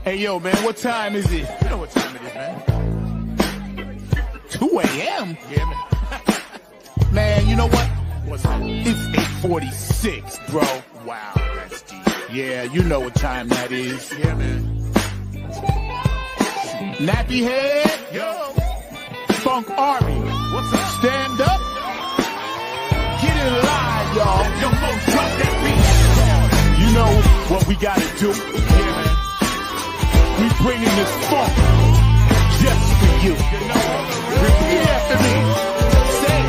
Hey, yo, man, what time is it? You know what time it is, man. 2 a.m.? Yeah, man. Man, you know what? What's that? It's 8:46, bro. Wow, that's deep. Yeah, you know what time that is. Yeah, man. Nappy head, Yo, Funk Army. what's up? Stand up. Get in line, y'all. Yo, Mo, drop that beat. You know what we gotta do. Yeah, man. We bringing this funk just for you. Repeat after me. Say,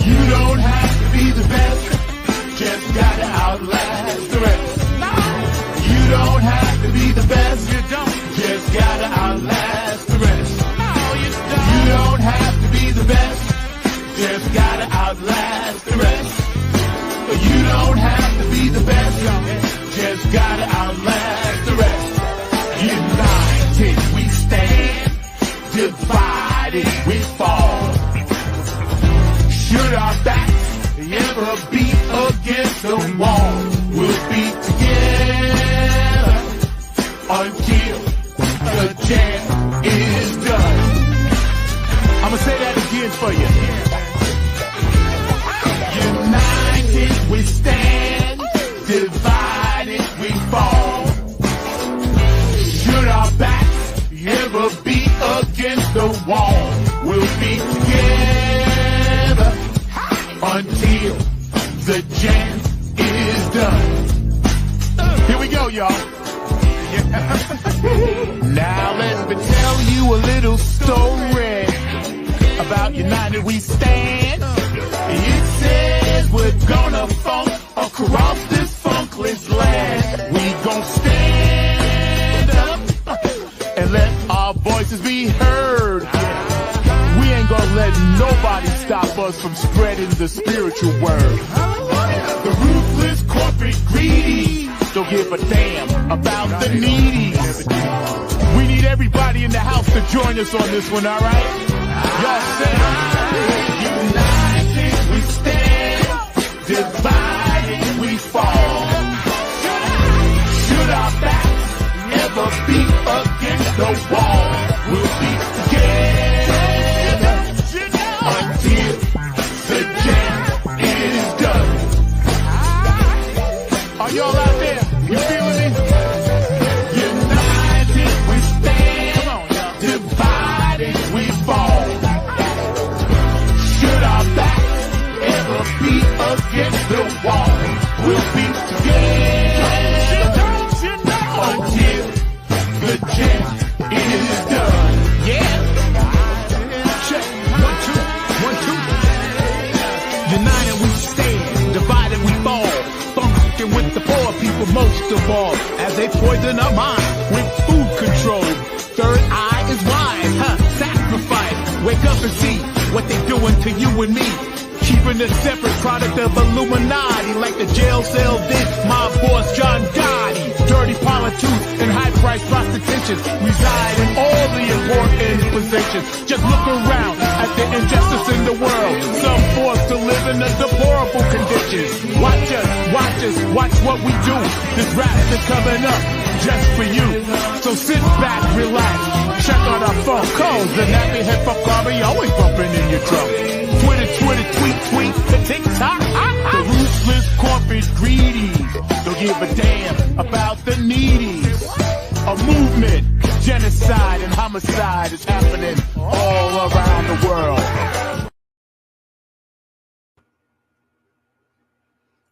you don't have to be the best, just gotta outlast the rest. You don't have to be the best, You don't. just gotta outlast the rest. No, you don't. You don't have to be the best, just gotta outlast the rest. You don't have to be the best, just gotta outlast the rest. United we stand, divided we fall. Should our backs ever be against the wall, we'll be together until the jam is done. I'ma say that again for you. United we stand, divided we fall. Should our backs ever be against the wall, we'll be together until the jam is done. Here we go, y'all. Now let me tell you a little story about United We Stand. It says we're gonna funk across this funkless land. We gon' stand up and let our voices be heard. We ain't gonna let nobody stop us from spreading the spiritual word. The ruthless corporate greedy don't give a damn about the needy. We need everybody in the house to join us on this one, alright? Y'all say, united we stand, divided we fall. Should our backs ever be against the wall, we'll be together until the jam is done. Are y'all out there? You feeling me? United we stand, come on, y'all. Divided we fall. Should our backs ever be against the wall, we'll be together until the jam is done. Yeah. Check. 1, 2, 1, 2. United we stand, divided we fall. Funkin' with the poor people most of all, as they poison our mind with food control. Third eye is wise, sacrifice. Wake up and see what they doing to you and me. Keeping a separate product of Illuminati, like the jail cell did my boss John Gotti. Dirty politics and high-priced prostitution reside in all the important positions. Just look around at the injustice in the world. Some forced to live in the deplorable conditions. Watch what we do. This rap is coming up just for you. So sit back, relax, check out our phone calls. The nappy head for Carby always bumping in your drum. Twitter, tweet, the TikTok. The ruthless corporate greedies don't give a damn about the needies. A movement, genocide and homicide is happening all around the world.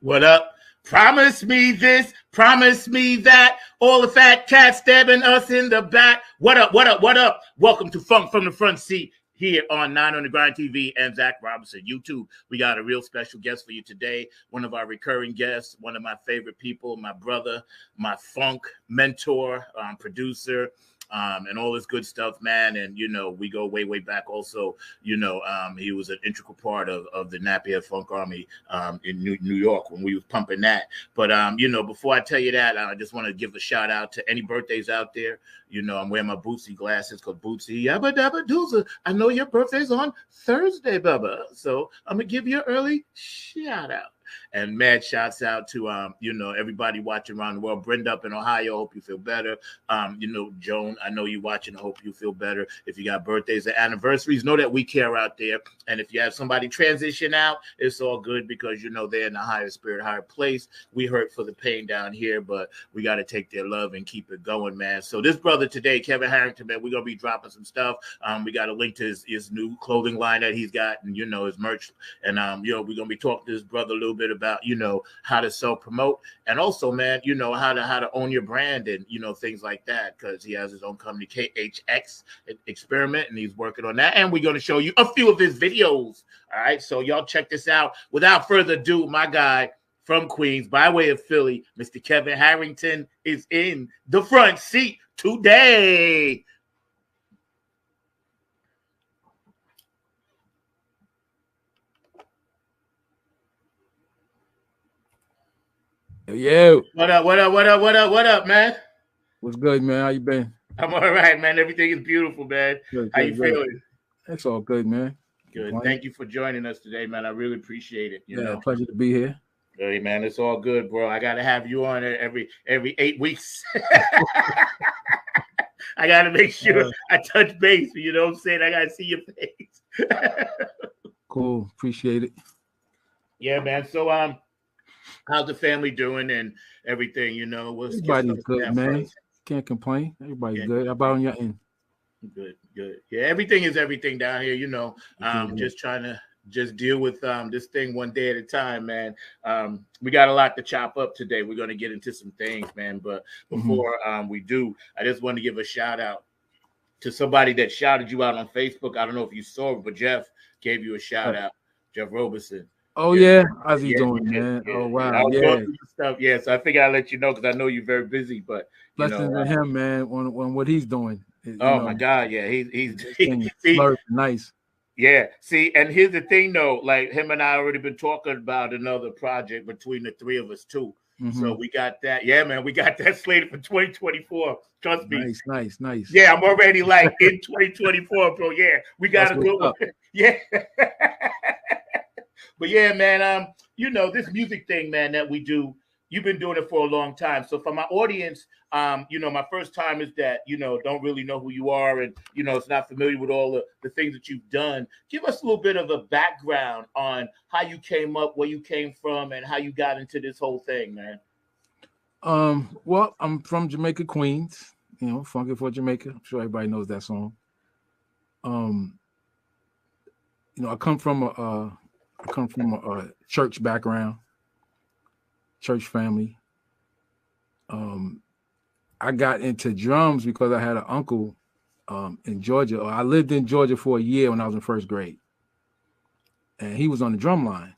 What up? Promise me this, promise me that. All the fat cats stabbing us in the back. What up? Welcome to Funk from the Front Seat here on 9 on the Grind TV and Zach Robinson YouTube. We got a real special guest for you today. One of our recurring guests, one of my favorite people, my brother, my funk mentor, producer, and all this good stuff, man. And, you know, we go way, way back also. You know, he was an integral part of the Nappy Funk Army in New York when we was pumping that. But, you know, before I tell you that, I just want to give a shout out to any birthdays out there. You know, I'm wearing my Bootsy glasses because Bootsy, yabba dabba dooza. I know your birthday's on Thursday, Bubba. So I'm going to give you an early shout out. And mad shouts out to everybody watching around the world. Brenda up in Ohio, hope you feel better. Joan, I know you watching. I hope you feel better. If you got birthdays or anniversaries, know that we care out there. And if you have somebody transition out, it's all good because they're in a higher spirit, higher place. We hurt for the pain down here, but we got to take their love and keep it going, man. So this brother today, Kevin Harrington, man, we're gonna be dropping some stuff. We got a link to his new clothing line that he's got, and his merch. And we're gonna be talking to this brother a little bit about how to self-promote, and also, man, how to own your brand and things like that, because he has his own company, KHX Experiment, and he's working on that. And we're gonna show you a few of his videos. All right, so y'all check this out. Without further ado, my guy from Queens, by way of Philly, Mr. Kevin Harrington is in the front seat today. Yo. What up, man? What's good, man? How you been? I'm all right, man. Everything is beautiful, man. How you feeling? It's all good, man. Good. Thank you for joining us today, man. I really appreciate it. Pleasure to be here. Hey, man, it's all good, bro. I gotta have you on every 8 weeks. I gotta make sure I touch base. You know what I'm saying? I gotta see your face. Cool. Appreciate it. Yeah, man. So how's the family doing and everything? Everybody's good, man. First. Can't complain. Everybody's good. How about on your end? Good. Yeah, everything is everything down here. Just trying to deal with this thing one day at a time, man. We got a lot to chop up today. We're going to get into some things, man. But before we do, I just want to give a shout out to somebody that shouted you out on Facebook. I don't know if you saw it, but Jeff gave you a shout out. Jeff Roberson. Oh, yeah. How's he doing, man? Oh, wow. Stuff. Yeah, so I figured I'd let you know because I know you're very busy. But blessings to him, man, on what he's doing. My God, yeah. He's nice. Yeah. See, and here's the thing, though. Like, him and I already been talking about another project between the three of us, too. Mm-hmm. So we got that. Yeah, man. We got that slated for 2024. Trust me. Nice. Yeah, I'm already like in 2024, bro. Yeah, we got to go. Yeah. But yeah, man, this music thing, man, that we do, you've been doing it for a long time. So for my audience, my first time is that, don't really know who you are and, it's not familiar with all the things that you've done. Give us a little bit of a background on how you came up, where you came from, and how you got into this whole thing, man. Well, I'm from Jamaica, Queens, Funky for Jamaica. I'm sure everybody knows that song. I come from a church background, church family. I got into drums because I had an uncle in Georgia. I lived in Georgia for a year when I was in first grade. And he was on the drum line.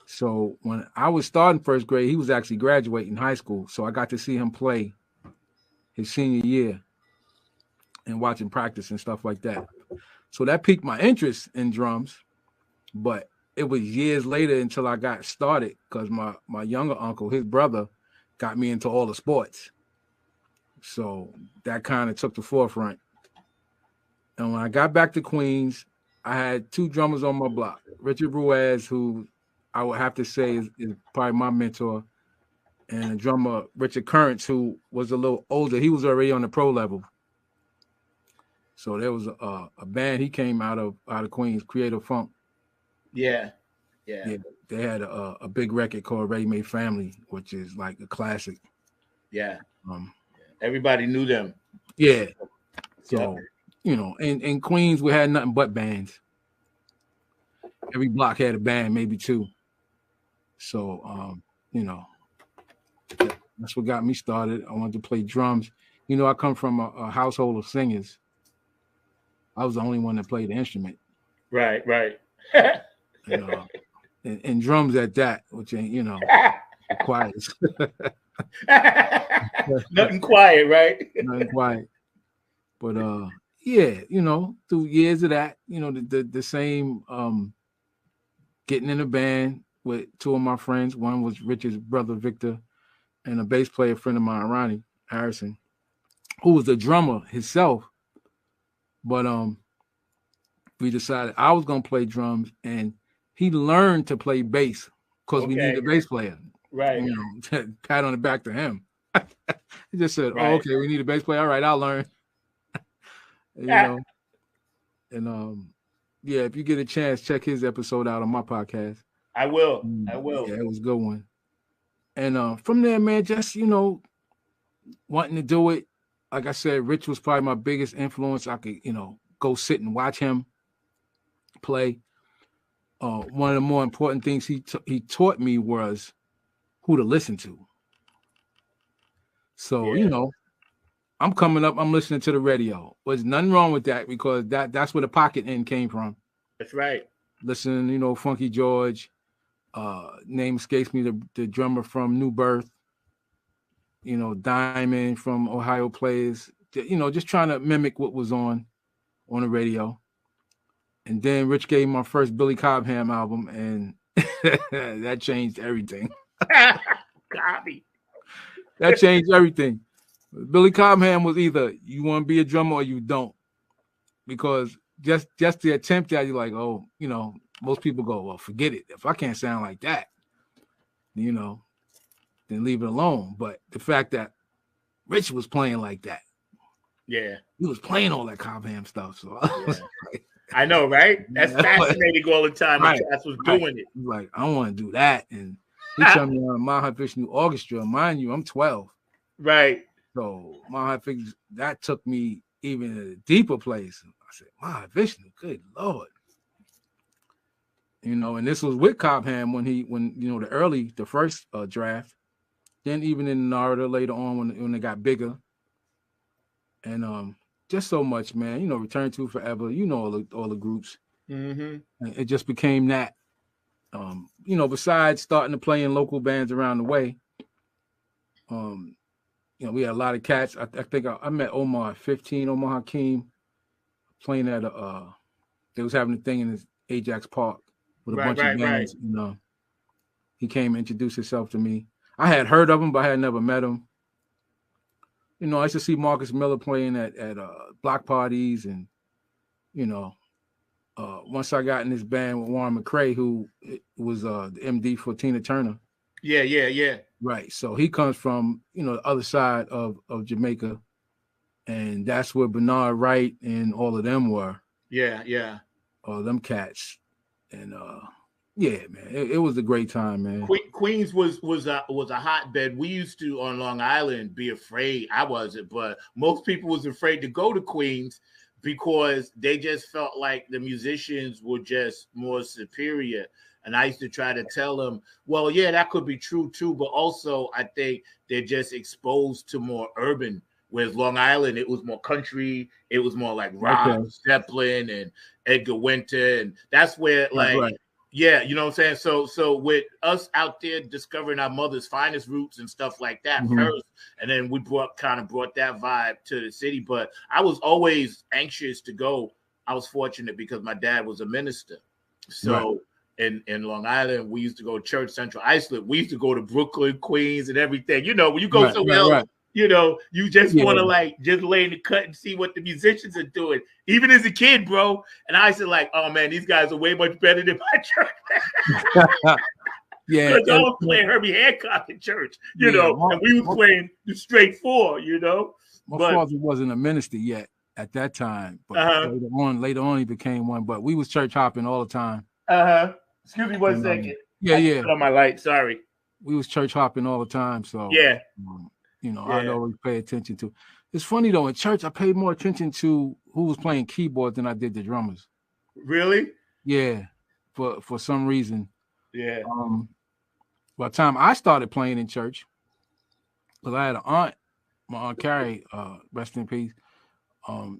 So when I was starting first grade, he was actually graduating high school. So I got to see him play his senior year and watching practice and stuff like that. So that piqued my interest in drums. But it was years later until I got started because my younger uncle, his brother, got me into all the sports. So that kind of took the forefront. And when I got back to Queens, I had two drummers on my block. Richard Ruiz, who I would have to say is probably my mentor, and a drummer, Richard Currents, who was a little older. He was already on the pro level. So there was a band. He came out of Queens, Creative Funk. Yeah. They had a big record called Ready Made Family, which is like a classic. Yeah. Everybody knew them. Yeah. So, in Queens, we had nothing but bands. Every block had a band, maybe two. So, that's what got me started. I wanted to play drums. I come from a household of singers. I was the only one that played the instrument. Right. And drums at that, which ain't, quiet. Nothing quiet, right? Nothing quiet. But through years of that, the same getting in a band with two of my friends. One was Richard's brother, Victor, and a bass player friend of mine, Ronnie Harrison, who was a drummer himself. But we decided I was gonna play drums and he learned to play bass because we Okay. needed a bass player. Right. You know, pat on the back to him. He just said, Right. "Oh, okay, we need a bass player. All right, I'll learn." You know, and yeah, if you get a chance, check his episode out on my podcast. I will. I will. Yeah, it was a good one. And from there, man, just wanting to do it. Like I said, Rich was probably my biggest influence. I could, go sit and watch him play. One of the more important things he taught me was who to listen to. So, Yeah. I'm coming up, I'm listening to the radio. There's nothing wrong with that because that's where the pocket end came from. That's right. Listening, Funky George, name escapes me, the drummer from New Birth, Diamond from Ohio Players, just trying to mimic what was on the radio. And then Rich gave me my first Billy Cobham album, and that changed everything. Copy. That changed everything. Billy Cobham was either you want to be a drummer or you don't, because just the attempt at you, like, oh, most people go, well, forget it. If I can't sound like that, then leave it alone. But the fact that Rich was playing like that, Yeah. he was playing all that Cobham stuff. So I was like, I know, right? That's fascinating all the time. Right. That's what's doing it. Like, I want to do that. And he told me on Mile High Fish New Orchestra. Mind you, I'm 12. Right. So Mile High Fish, that took me even in a deeper place. I said, Mile High Vishnu, good Lord. And this was with Cobham when the first draft. Then even in Narada later on when they got bigger. And just so much, man. Return to Forever. All the groups. Mm-hmm. And it just became that. Besides starting to play in local bands around the way, we had a lot of cats. I think I met Omar at 15, Omar Hakeem, playing at they was having a thing in this Ajax Park with a bunch of bands. Right. He came and introduced himself to me. I had heard of him, but I had never met him. I used to see Marcus Miller playing at block parties, and once I got in this band with Warren McCrae, who was the MD for Tina Turner. Yeah. Right. So he comes from, the other side of Jamaica, and that's where Bernard Wright and all of them were. Yeah. All them cats. And yeah, man, it was a great time, man. Queens was a hotbed. We used to on Long Island be afraid. I wasn't, but most people was afraid to go to Queens because they just felt like the musicians were just more superior. And I used to try to tell them, well, yeah, that could be true too, but also I think they're just exposed to more urban. Whereas Long Island, it was more country. It was more like rock, Zeppelin, and Edgar Winter, and that's where yeah, you know what I'm saying? So with us out there discovering our mother's finest roots and stuff like that first, and then we brought that vibe to the city. But I was always anxious to go. I was fortunate because my dad was a minister. So in Long Island, we used to go to Church Central Islip. We used to go to Brooklyn, Queens, and everything. When you go somewhere else, you just want to just lay in the cut and see what the musicians are doing. Even as a kid, bro. And I said oh man, these guys are way much better than my church. Yeah. Because I was playing Herbie Hancock in church, and we were playing the straight four, My father wasn't a minister yet at that time, but later on he became one. But we was church hopping all the time. Excuse me one second. Yeah. Put on my light. Sorry. We was church hopping all the time. So yeah. I'd always pay attention to. It's funny though, in church I paid more attention to who was playing keyboards than I did the drummers. Really? Yeah, for some reason. Yeah. By the time I started playing in church, because I had an aunt, my Aunt Carrie, rest in peace.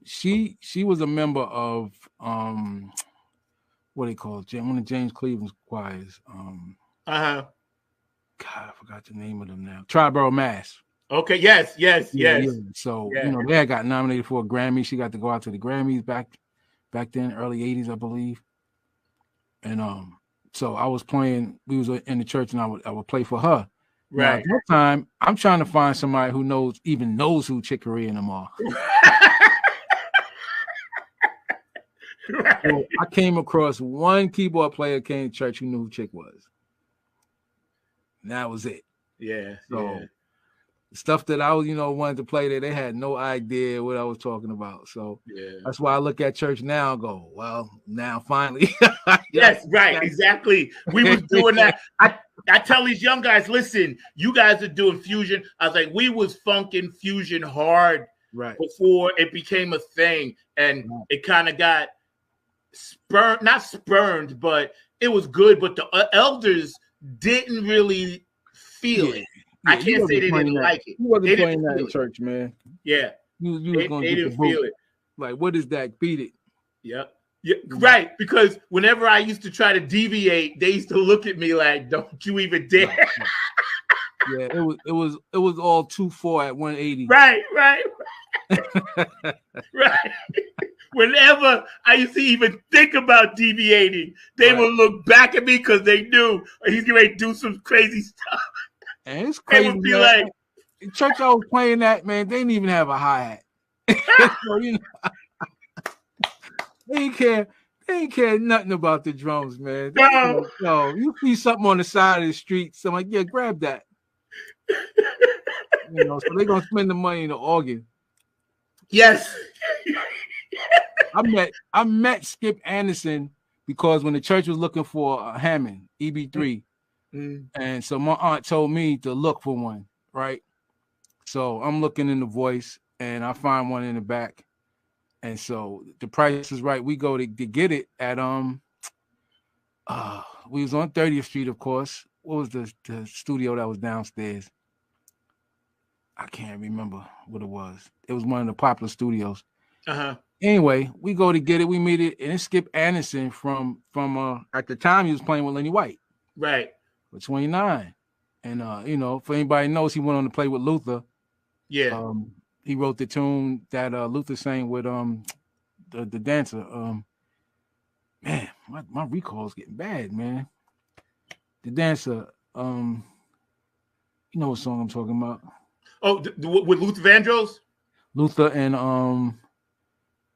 She was a member of what they call it, one of James Cleveland's choirs. God, I forgot the name of them now. Triborough Mass. Okay. Yes. Yeah. So they had got nominated for a Grammy. She got to go out to the Grammys back then, early '80s, I believe. And so I was playing. We was in the church, and I would play for her. Right. Now, at that time, I'm trying to find somebody who knows who Chick Corea and them are. Right. So I came across one keyboard player came to church who knew who Chick was. And that was it. Yeah. So Yeah. stuff that I was, wanted to play there, they had no idea what I was talking about. So Yeah. that's why I look at church now and go, well, now finally. Yes, right, exactly. We was doing that. I tell these young guys, listen, you guys are doing fusion. I was like, we was funking fusion hard Right. before it became a thing, and it kind of got not spurned, but it was good. But the elders didn't really feel it. I can't say they didn't like it. You wasn't They playing didn't that in feel it. church, man. Yeah, You was going they to didn't feel it. Like, what is that? Beat it. Yep. Yeah, right. Because whenever I used to try to deviate, they used to look at me like, "Don't you even dare!" Yeah, it was all 2-4 at 180. Right. Right. Whenever I used to even think about deviating, they would look back at me because they knew he's going to do some crazy stuff. And it's They crazy. would be man. like, In church I was playing that, man, they didn't even have a hi-hat. So, they ain't care nothing about the drums, man. No, you see something on the side of the street, so I'm like, yeah, grab that. So they're gonna spend the money in the organ. yes. I met Skip Anderson because when the church was looking for a Hammond EB3, and so my aunt told me to look for one, right? So I'm looking in the voice and I find one in the back. And so the price is right. We go to get it at we was on 30th Street, of course. What was the studio that was downstairs? I can't remember what it was. It was one of the popular studios. Uh-huh. Anyway, we go to get it. We meet it, and it's Skip Anderson from at the time he was playing with Lenny White. Right. For 29. And for anybody who knows, he went on to play with Luther. Yeah. He wrote the tune that Luther sang with the dancer. Man, my recall is getting bad, man. The dancer, you know what song I'm talking about? Oh, with Luther Vandross? Luther and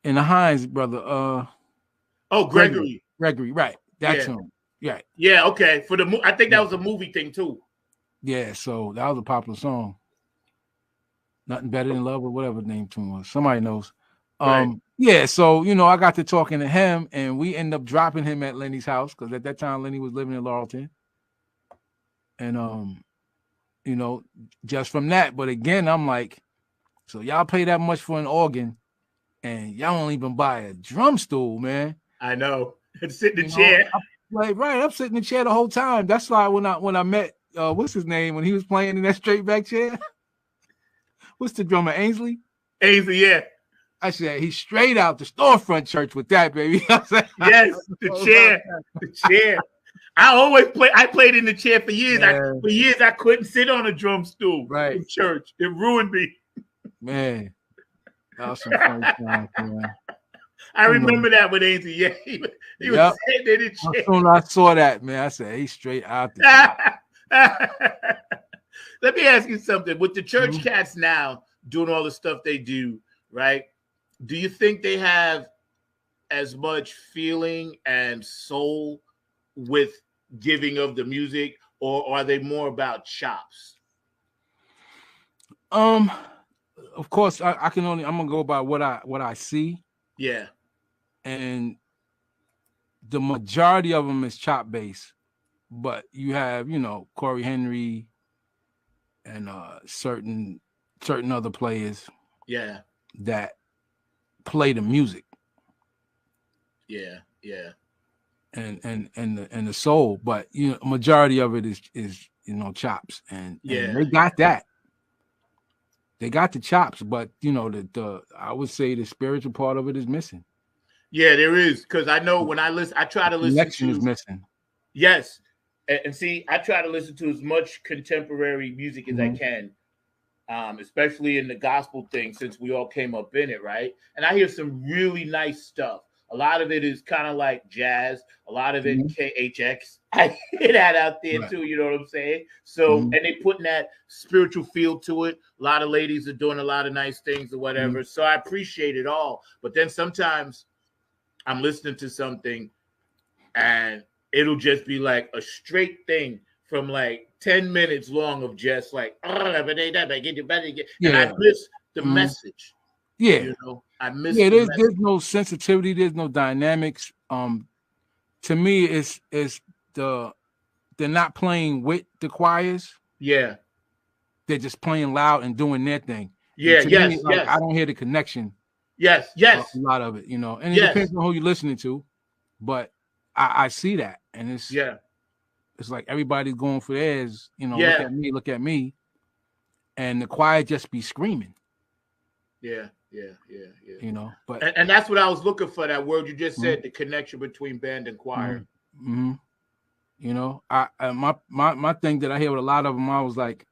the Hines brother. Oh, Gregory. Gregory, right? That tune, right? Yeah. Okay. For the I think that was a movie thing too. Yeah. So that was a popular song. Nothing Better Than Love or whatever the name tune was. Somebody knows. Right. Yeah. So I got to talking to him, and we end up dropping him at Lenny's house because at that time Lenny was living in Laurelton. And just from that. But again, I'm like, so y'all pay that much for an organ, and y'all don't even buy a drum stool, man. I know. Sit in the chair. I'm sitting in the chair the whole time. That's why when I met what's his name when he was playing in that straight back chair. What's the drummer, Ainsley? Ainsley, yeah. I said he's straight out the storefront church with that, baby. Yes, the chair. The chair. I played in the chair for years. For years I couldn't sit on a drum stool in church. It ruined me. Man. That was some fun times, man. I remember that with Ainsley. Yeah, he was sitting in the chair. As soon as I saw that, man, I said he's straight out there. Let me ask you something. With the church cats now doing all the stuff they do, right? Do you think they have as much feeling and soul with giving of the music, or are they more about chops? Of course, I'm gonna go by what I see. Yeah. And the majority of them is chop bass, but you have, Corey Henry and certain other players that play the music. Yeah. And the soul, but majority of it is chops, and they got that. They got the chops, but the I would say the spiritual part of it is missing. Yeah, there is, because I know when I try to listen. Connection is missing. Yes, and see, I try to listen to as much contemporary music as I can, especially in the gospel thing, since we all came up in it, right? And I hear some really nice stuff. A lot of it is kind of like jazz. A lot of it KHX. I hear that out there too. You know what I'm saying? So, and they putting that spiritual feel to it. A lot of ladies are doing a lot of nice things or whatever. So I appreciate it all. But then sometimes I'm listening to something and it'll just be like a straight thing from like 10 minutes long of just like, and I miss the message. Yeah. You know, I miss there's no sensitivity, there's no dynamics. To me, it's they're not playing with the choirs. Yeah. They're just playing loud and doing their thing. Yeah, me, I don't hear the connection. Yes. A lot of it, you know, and it depends on who you're listening to, but I see that, and it's like everybody's going for theirs, you know. Look at me, and the choir just be screaming. Yeah. You know, but and that's what I was looking for. That word you just said, the connection between band and choir. Mm-hmm. You know, my thing that I hear with a lot of them, I was like,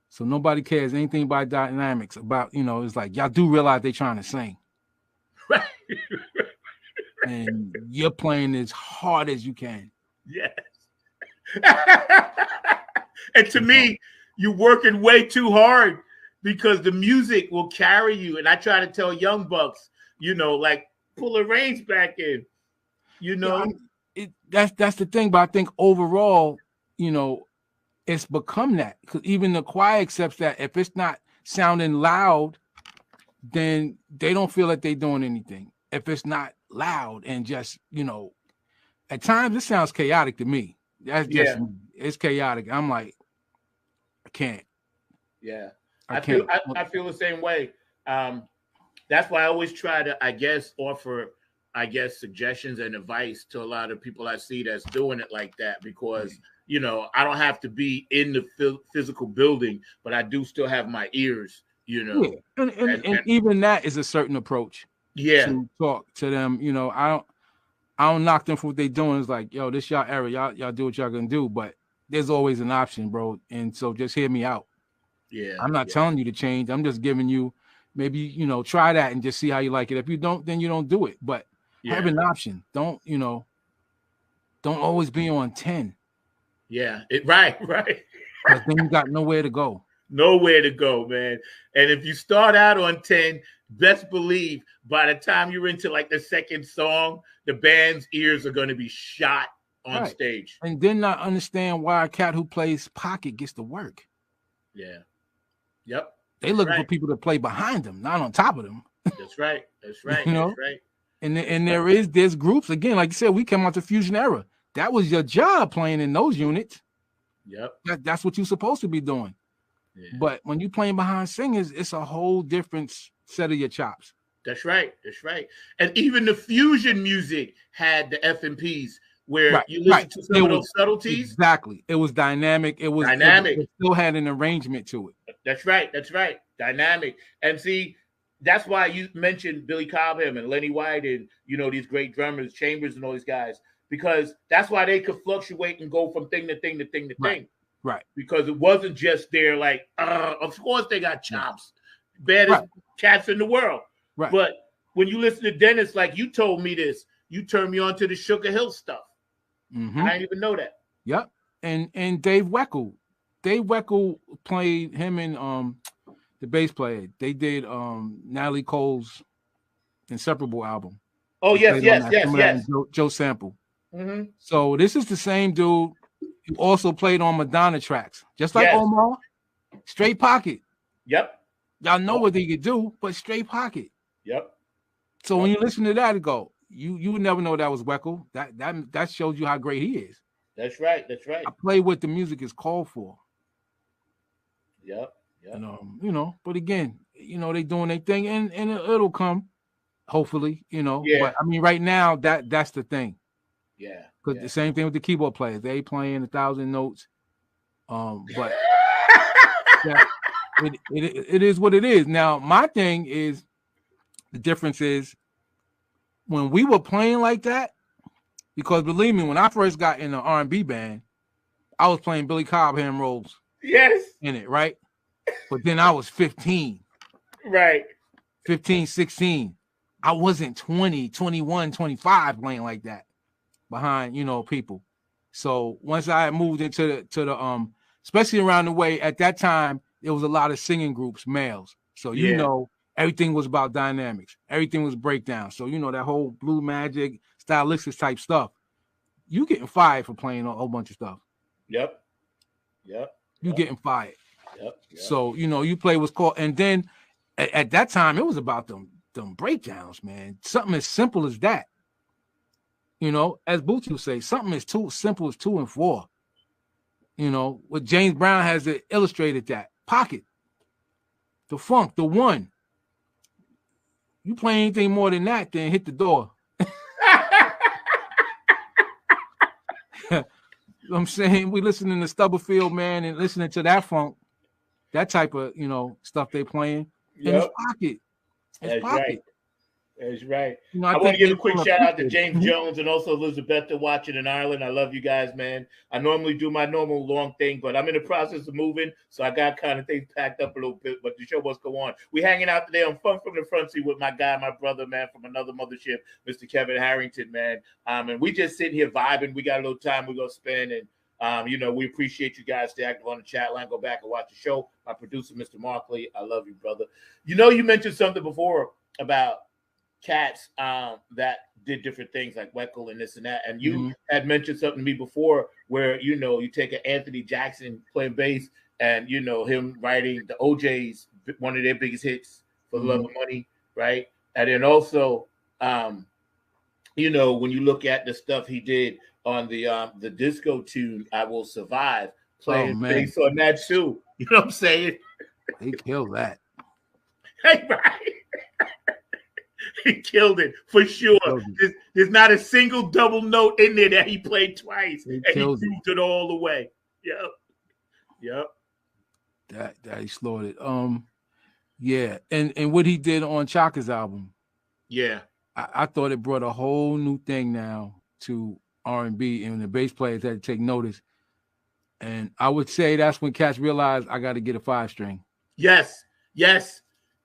so nobody cares anything about dynamics about, you know, it's like y'all do realize they trying to sing. Right. And you're playing as hard as you can. Yes. And to me, you're working way too hard because the music will carry you. And I try to tell young bucks, you know, like pull the reins back in, you know. That's the thing. But I think overall, you know, it's become that, because even the choir accepts that if it's not sounding loud, then they don't feel like they're doing anything. If it's not loud and just, you know, at times it sounds chaotic to me. That's just me. It's chaotic. I'm like, I can't. Yeah. I can't. I feel the same way. That's why I always try to, I guess, offer, suggestions and advice to a lot of people I see that's doing it like that, because, you know, I don't have to be in the physical building, but I do still have my ears, you know. Yeah. And even that is a certain approach. Yeah. To talk to them, you know, I don't knock them for what they're doing. It's like, yo, this y'all era, y'all do what y'all gonna do, but there's always an option, bro. And so just hear me out. Yeah. I'm not telling you to change. I'm just giving you, maybe, you know, try that and just see how you like it. If you don't, then you don't do it. But have an option. Don't always be on 10. Yeah. Right. Because then you got nowhere to go. Nowhere to go, man. And if you start out on 10, best believe by the time you're into like the second song, the band's ears are going to be shot on stage. And then not understand why a cat who plays pocket gets to work. Yeah. Yep. They looking for people to play behind them, not on top of them. That's right. You know? That's right. And there's groups, again, like you said, we came out the Fusion era. That was your job, playing in those units. Yep. That's what you're supposed to be doing. Yeah. But when you're playing behind singers, it's a whole different set of your chops. That's right. And even the fusion music had the FMPs where you listen to some of those subtleties. Exactly. It was dynamic. It still had an arrangement to it. That's right. Dynamic. And see, that's why you mentioned Billy Cobham and Lenny White and, you know, these great drummers, Chambers and all these guys, because that's why they could fluctuate and go from thing to thing to thing to thing. Right. Because it wasn't just their like, of course they got chops, baddest cats in the world. Right. But when you listen to Dennis, like you told me this, you turned me on to the Sugar Hill stuff. Mm-hmm. I didn't even know that. Yep. And Dave Weckl. Dave Weckl played him and the bass player. They did Natalie Cole's Inseparable album. Oh, yes. Joe Sample. Mm-hmm. So this is the same dude who also played on Madonna tracks. Just like Omar, straight pocket. Yep. Y'all know what he could do, but straight pocket. Yep. So when you listen to that, go, you would never know that was Weckl. That shows you how great he is. That's right. I play what the music is called for. Yep. And, you know, but again, you know, they doing their thing and it'll come, hopefully, you know. Yeah. But I mean, right now, that's the thing. Yeah. Because the same thing with the keyboard players. They playing 1,000 notes. But it is what it is. Now, my thing is, the difference is when we were playing like that, because believe me, when I first got in the R&B band, I was playing Billy Cobham roles. Yes. In it, right? But then I was 15. Right. 15, 16. I wasn't 20, 21, 25 playing like that behind, you know, people. So once I moved into the especially around the way at that time, there was a lot of singing groups, males. So you know, everything was about dynamics. Everything was breakdown. So, you know, that whole Blue Magic, stylistics type stuff. You getting fired for playing a whole bunch of stuff. Yep. You getting fired. Yep. So, you know, you play what's called, and then at that time, it was about them breakdowns, man. Something as simple as that. You know, as Bootsy would say, something as too simple as 2 and 4. You know, what James Brown has illustrated that. Pocket. The funk, the one. You play anything more than that, then hit the door. I'm saying we listening to Stubblefield, man, and listening to that funk, that type of, you know, stuff they playing. And it's Pocket. That's right. That's right. You know, I want to give a quick shout out to appreciate it. James Jones and also Elizabeth watching in Ireland. I love you guys, man. I normally do my normal long thing, but I'm in the process of moving, so I got kind of things packed up a little bit, but the show must go on. We hanging out today on Funk from the Front Seat with my guy, my brother, man, from another mothership, Mr. Kevin Harrington, man. And we just sitting here vibing. We got a little time we're going to spend, and you know, we appreciate you guys. Stay active on the chat line. Go back and watch the show. My producer, Mr. Markley, I love you, brother. You know, you mentioned something before about cats that did different things like Weckl and this and that. And you had mentioned something to me before where, you know, you take an Anthony Jackson playing bass and, you know, him writing the OJ's, one of their biggest hits, For the Love of Money, right? And then also, you know, when you look at the stuff he did on the disco tune, I Will Survive, playing bass on that too. You know what I'm saying? He killed that. Hey, right. He killed it for sure. There's not a single double note in there that he played twice, and he proved it all the way. Yep. That he slaughtered it. Yeah, and what he did on Chaka's album. Yeah, I thought it brought a whole new thing now to R&B, and the bass players had to take notice. And I would say that's when cats realized I got to get a 5-string. Yes.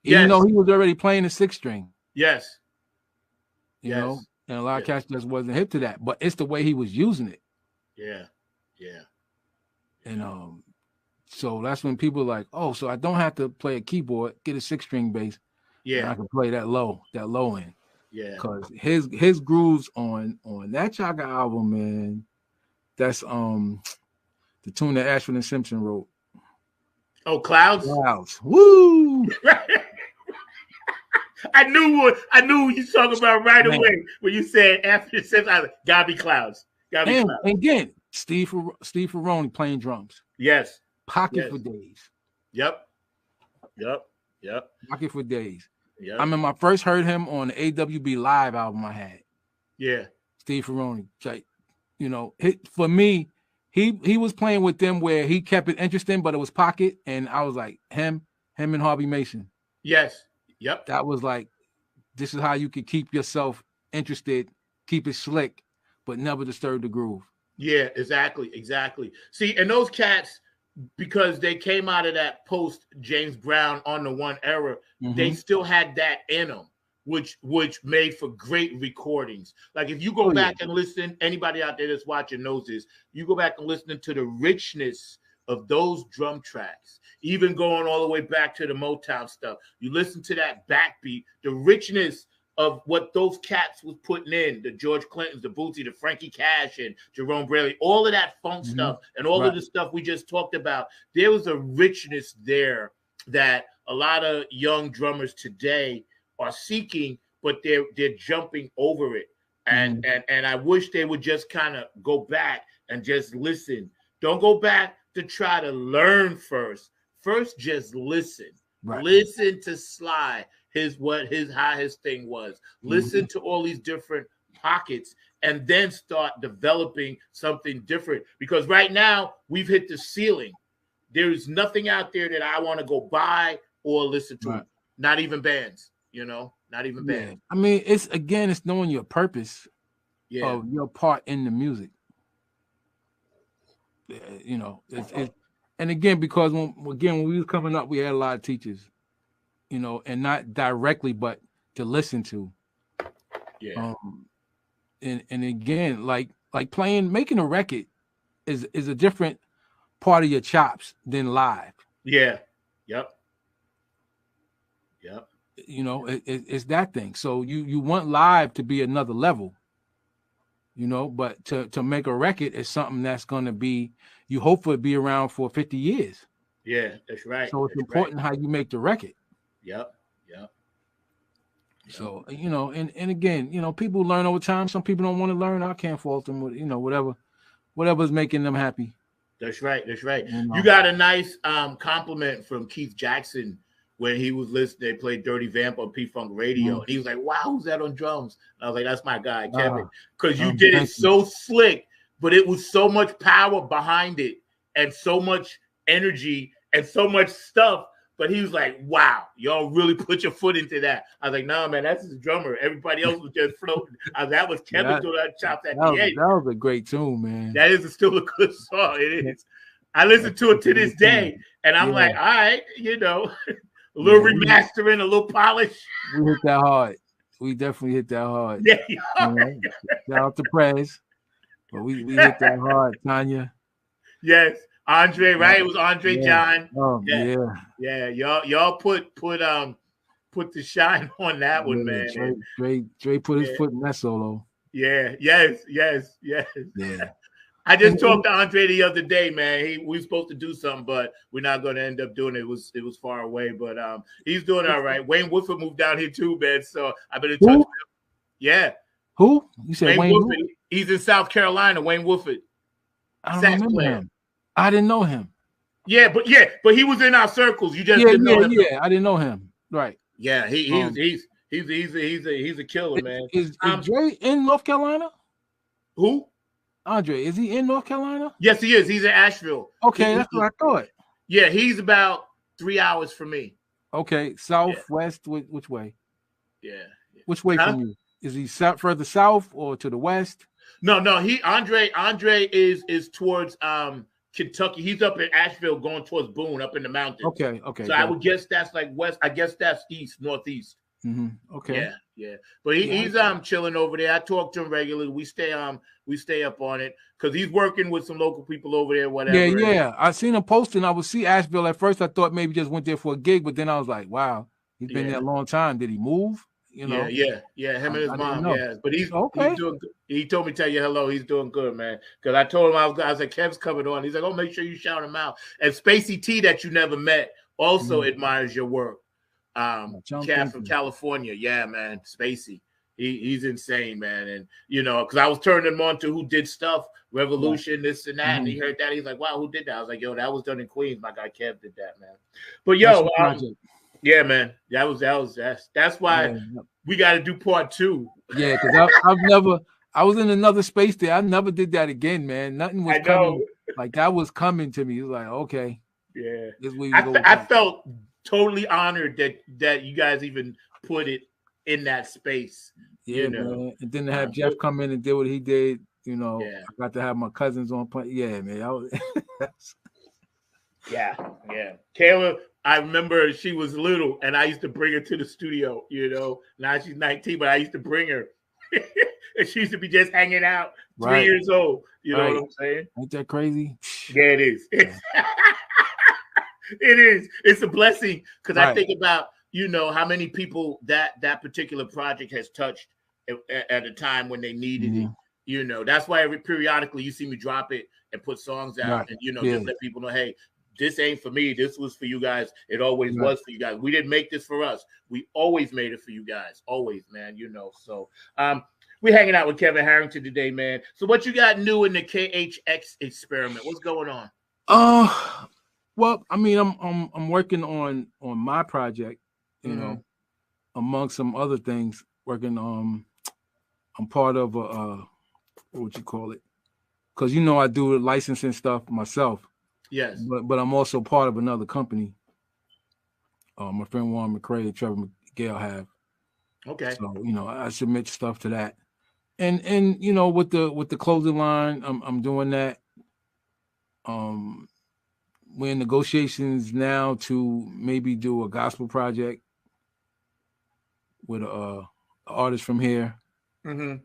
Even though he was already playing a 6-string. Yes. You know, and a lot of cats just wasn't hip to that, but it's the way he was using it. Yeah. And so that's when people are like, oh, so I don't have to play a keyboard, get a 6-string bass. Yeah. And I can play that low end. Yeah. Because his grooves on that Chaka album, man, that's the tune that Ashford and Simpson wrote. Oh, Clouds? Clouds. Woo! I knew what you were talking about right away when you said after it says, gotta be Clouds. Clouds. And again, Steve Ferroni playing drums. Yes. Pocket for days. Yep. Pocket for days. Yep. I mean, I first heard him on the AWB Live album I had. Yeah. Steve Ferroni. Like, you know, for me, he was playing with them where he kept it interesting, but it was Pocket, and I was like, him and Harvey Mason. Yes. Yep. That was like, this is how you can keep yourself interested, keep it slick, but never disturb the groove. Yeah, exactly. See, and those cats, because they came out of that post James Brown on the One era, they still had that in them, which made for great recordings. Like if you go back and listen, anybody out there that's watching knows this, you go back and listen to the richness of those drum tracks, even going all the way back to the Motown stuff. You listen to that backbeat, the richness of what those cats was putting in, the George Clintons, the Bootsy, the Frankie Cash, and Jerome Braley, all of that funk stuff, and all of the stuff we just talked about. There was a richness there that a lot of young drummers today are seeking, but they're jumping over it. And I wish they would just kind of go back and just listen. Don't go back to try to learn first. First, just listen. Right. Listen to Sly, how his thing was. Listen to all these different pockets, and then start developing something different. Because right now we've hit the ceiling. There is nothing out there that I want to go buy or listen to. Right. Not even bands, not even bands. I mean, it's knowing your purpose of your part in the music. And again, because when we was coming up, we had a lot of teachers, and not directly, but to listen to. Yeah. And again, like making a record is a different part of your chops than live. Yeah. Yep. You know, it's that thing. So you want live to be another level, you know, but to make a record is something that's going to be, you hope for it be around for 50 years. Yeah, that's right. So it's That's important how you make the record. Yep. Yep. So, you know, and again, you know, people learn over time. Some people don't want to learn. I can't fault them with, you know, whatever's making them happy. That's right. That's right. You know. You got a nice compliment from Keith Jackson when he was listening. They played Dirty Vamp on P-Funk Radio. And he was like, wow, who's that on drums? And I was like, that's my guy, Kevin. Because you did it so slick, but it was so much power behind it and so much energy and so much stuff. But he was like, wow, y'all really put your foot into that. I was like, no, man, that's his drummer. Everybody else was just floating. That was Kevin doing that chops at the end. That was a great tune, man. That is still a good song. It is. I listen to it to this day, and I'm like, all right, you know, a little remastering, a little polish. We hit that hard. We definitely hit that hard. Yeah. Shout out to Prez. But we hit that hard, Tanya. Yes. Andre, right? It was Andre John. Oh, yeah. Y'all put the shine on that one, man. Dre put his foot in that solo. Yeah. Yes. Yeah. I just talked to Andre the other day, man. We were supposed to do something, but we're not going to end up doing it. It was far away, but he's doing all right. Wayne Woodford moved down here too, man. So I've been in touch with him. Yeah. Who? You said Wayne Woodford? He's in South Carolina. Wayne Woodford. I don't remember him. I didn't know him. Yeah, but he was in our circles. You just didn't know him. Yeah, I didn't know him. Right. Yeah, he's a killer, man. Is Dre in North Carolina? Who? Andre, is he in North Carolina? Yes, he is. He's in Asheville. Okay, that's what I thought. Yeah, he's about 3 hours from me. Okay, southwest, which way? Yeah. Which way from you? Is he further south or to the west? No. Andre is towards Kentucky. He's up in Asheville, going towards Boone, up in the mountains. Okay. So I would guess that's like west. I guess that's northeast. Mm-hmm. Okay. Yeah. But he's chilling over there. I talk to him regularly. We stay up on it because he's working with some local people over there. Whatever. Yeah. I seen him posting. I would see Asheville at first. I thought maybe just went there for a gig, but then I was like, wow, he's been there a long time. Did he move? You know? Yeah. Him and his mom. Yeah, but he's doing good. He told me to tell you hello. He's doing good, man. Because I told him I was like, Kev's coming on. He's like, oh, make sure you shout him out. And Spacey T, that you never met, also admires your work. Cat from California, yeah, man. Spacey, he's insane, man. And you know, because I was turning him on to who did stuff, Revolution, this and that, and he heard that. He's like, wow, who did that? I was like, yo, that was done in Queens. My guy Kev did that, man. But yo, yeah, man, that's why we got to do part 2. Yeah, because I was in another space there. I never did that again, man. Nothing was coming. Like that was coming to me. It was like, okay, yeah. I felt totally honored that you guys even put it in that space. Yeah, you know? Man. And then to have Jeff come in and do what he did, you know, I got to have my cousins on point. Yeah, man. Yeah. Kayla, I remember she was little and I used to bring her to the studio, you know. Now she's 19, but I used to bring her. And she used to be just hanging out, 3 years old. You know what I'm saying? Ain't that crazy? Yeah, it is. It is. It's a blessing because I think about, you know, how many people that particular project has touched at a time when they needed it. You know, that's why periodically you see me drop it and put songs out and, you know, just let people know, hey, this ain't for me. This was for you guys. It always was for you guys. We didn't make this for us. We always made it for you guys. Always, man, you know. So we're hanging out with Kevin Harrington today, man. So what you got new in the KHX experiment? What's going on? Well, I mean, I'm working on my project, you know, among some other things. Working I'm part of what would you call it? Because you know I do licensing stuff myself. Yes. But I'm also part of another company. My friend Warren McCray and Trevor McGill have. Okay. So you know I submit stuff to that, and you know with the clothing line, I'm doing that. We're in negotiations now to maybe do a gospel project with a artist from here. And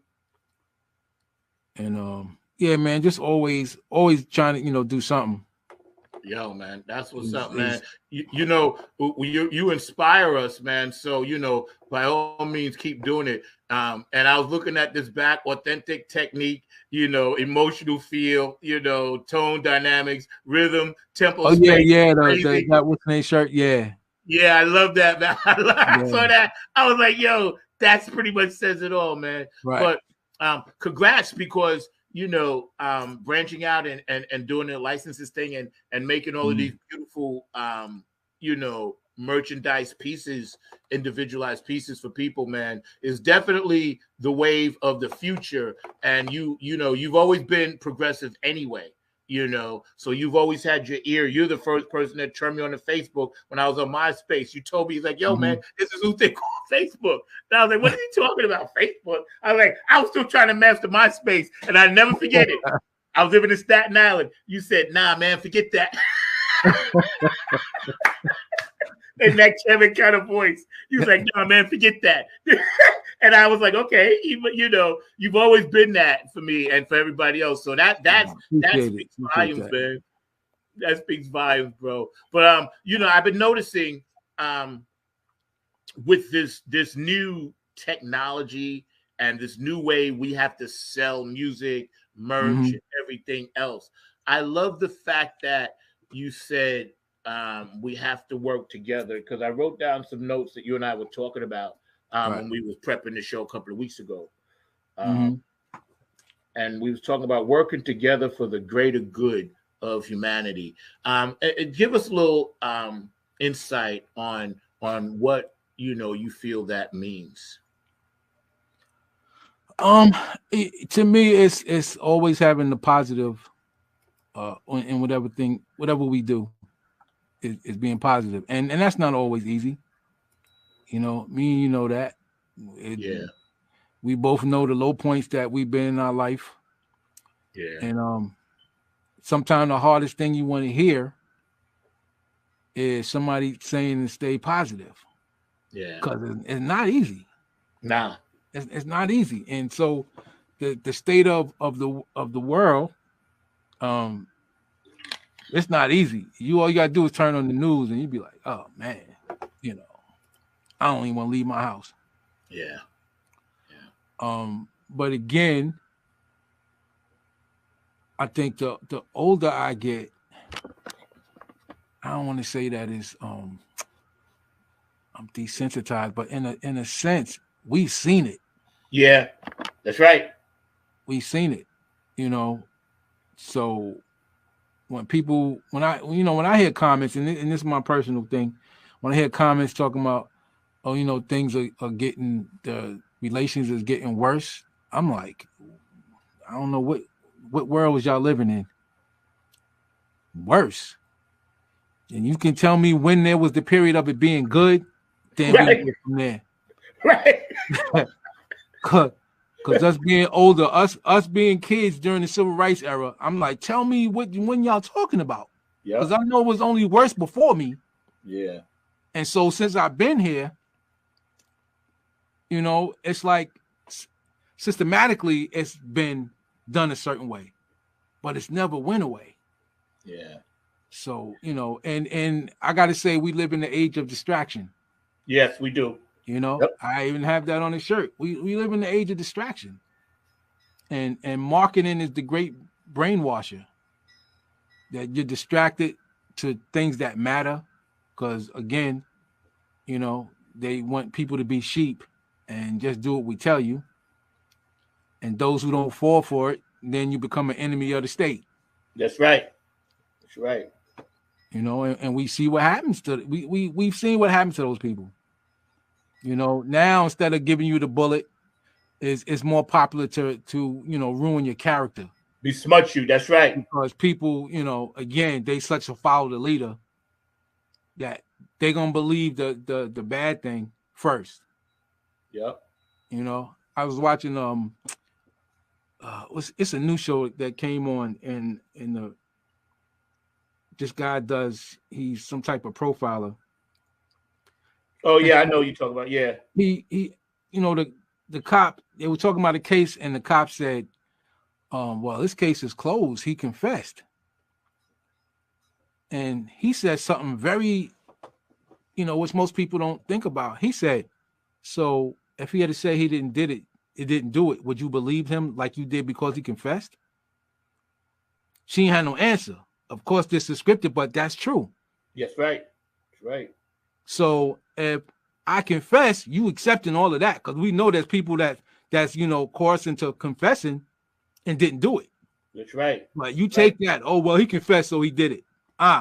yeah, man, just always trying to, you know, do something. Yo, man, that's what's He's- up, man. he's- You inspire us, man. So by all means, keep doing it. And I was looking at this back, authentic technique, emotional feel, tone dynamics, rhythm, tempo. Oh yeah, space, yeah. crazy. That what's name shirt, yeah. Yeah, I love that, man. I saw Yeah. that. I was like, yo, that's pretty much says it all, man. Right. But congrats, because branching out and doing the licenses thing and making all of these beautiful merchandise pieces, individualized pieces for people, man, is definitely the wave of the future. And you've always been progressive anyway. So you've always had your ear. You're the first person that turned me on to Facebook when I was on MySpace. You told me, he's like, yo, man, this is who they call Facebook. And I was like, what are you talking about, Facebook? I was like, I was still trying to master MySpace, and I never forget it. I was living in Staten Island. You said, nah, man, forget that. In that Kevin kind of voice. He was like, nah, man, forget that. And I was like, okay, you've always been that for me and for everybody else. So that speaks volumes, man. That speaks volumes, bro. But I've been noticing with this new technology and this new way we have to sell music, merch, and everything else. I love the fact that you said we have to work together, because I wrote down some notes that you and I were talking about when we was prepping the show a couple of weeks ago. And we was talking about working together for the greater good of humanity. Give us a little insight on what you feel that means. To me, it's always having the positive in whatever we do. Is being positive, and that's not always easy. Me, that. We both know the low points that we've been in our life. Yeah. And sometimes the hardest thing you want to hear is somebody saying to stay positive. Yeah. Because it's not easy. Nah. It's not easy. And so the state of the world, it's not easy. All you gotta do is turn on the news and you'd be like, oh man, I don't even want to leave my house. Yeah. But again, I think the older I get, I don't want to say that is I'm desensitized, but in a sense, we've seen it. Yeah, that's right. We've seen it, So when I hear comments, and this is my personal thing, when I hear comments talking about, things are getting, the relations is getting worse, I'm like, I don't know what world was y'all living in. Worse. And you can tell me when there was the period of it being good, then we get from there. Right. Because us being older, us being kids during the civil rights era, I'm like, tell me when y'all talking about. Because I know it was only worse before me. Yeah. And so since I've been here, it's like systematically it's been done a certain way, but it's never went away. Yeah. So, and I got to say, we live in the age of distraction. Yes, we do. I even have that on the shirt. We live in the age of distraction. And marketing is the great brainwasher. That you're distracted to things that matter. Because again, they want people to be sheep and just do what we tell you. And those who don't fall for it, then you become an enemy of the state. That's right. That's right. And we see what happens to we've seen what happens to those people. Now instead of giving you the bullet, it's more popular to ruin your character. Besmudge you. That's right. Because people, again, they such a follow the leader that they're gonna believe the bad thing first. Yep. I was watching it's a new show that came on in the this guy he's some type of profiler. Oh yeah, I know you talking about. Yeah. He the cop, they were talking about a case and the cop said, well, this case is closed. He confessed. and he said something very, which most people don't think about. He said, so if he had to say he didn't do it, would you believe him like you did because he confessed? She ain't had no answer. Of course, this is scripted, but that's true. Yes, right. That's right. So if I confess, you accepting all of that, because we know there's people that's coerced into confessing and didn't do it. That's right. But you take that, oh well, he confessed, so he did it.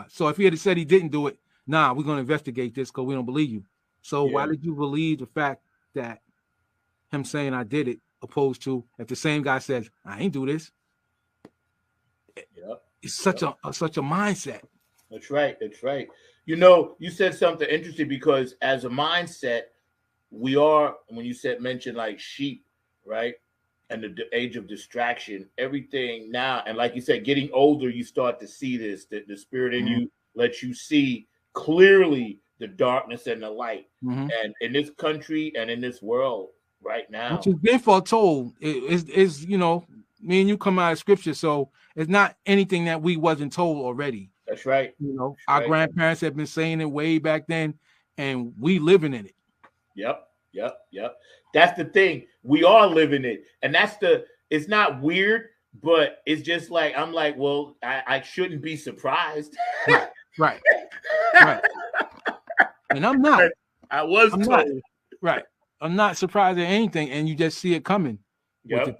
So if he had said he didn't do it, nah, we're gonna investigate this because we don't believe you. So why did you believe the fact that him saying I did it, opposed to if the same guy says I ain't do this? Yep. It's such a mindset. That's right. That's right. You said something interesting, because as a mindset, we are, when you mentioned like sheep, right? And the age of distraction, everything now. And like you said, getting older, you start to see this, that the spirit in you lets you see clearly the darkness and the light. And in this country and in this world right now, which has been foretold, is me and you come out of scripture, so it's not anything that we wasn't told already. That's right. Our grandparents have been saying it way back then, and we living in it. Yep. That's the thing. We are living it. And it's not weird, but it's just like, I'm like, well, I shouldn't be surprised. Right. And I'm not. I'm told. not. Right. I'm not surprised at anything, and you just see it coming. With the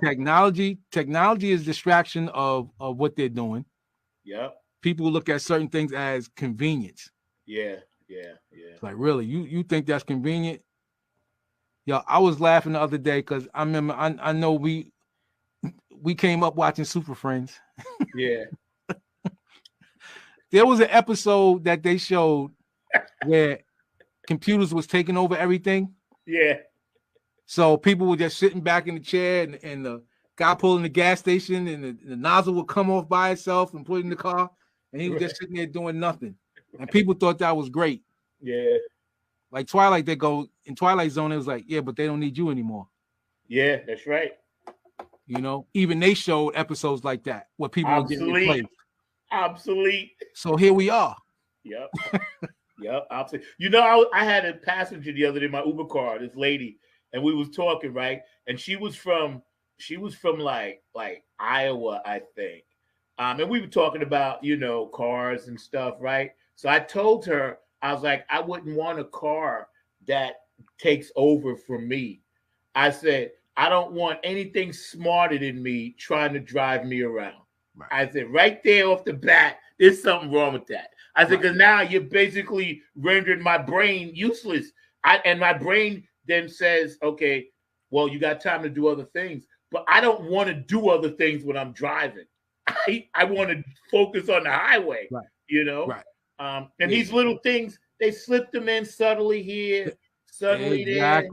technology is distraction of what they're doing. Yep. People look at certain things as convenience. Yeah. It's like, really, you think that's convenient? Yo, I was laughing the other day because I remember I know we came up watching Super Friends. Yeah. There was an episode that they showed where computers was taking over everything. Yeah. So people were just sitting back in the chair, and the guy pulling the gas station, and the nozzle would come off by itself and put it in the car, and he was just sitting there doing nothing. And people thought that was great. Yeah. Like Twilight, they go in Twilight Zone. It was like, yeah, but they don't need you anymore. Yeah, that's right. Even they showed episodes like that where people were getting replaced. Obsolete. So here we are. Yep. Obsolete. I had a passenger the other day in my Uber car, this lady, and we was talking, right? And she was from like Iowa, I think. And we were talking about, cars and stuff, right? So I told her, I was like, I wouldn't want a car that takes over from me. I said, I don't want anything smarter than me trying to drive me around. Right. I said, right there off the bat, there's something wrong with that. I said, because now you're basically rendering my brain useless. And my brain then says, okay, well, you got time to do other things, but I don't want to do other things when I'm driving. I want to focus on the highway, right. Right. And these little things, they slip them in subtly here, subtly there.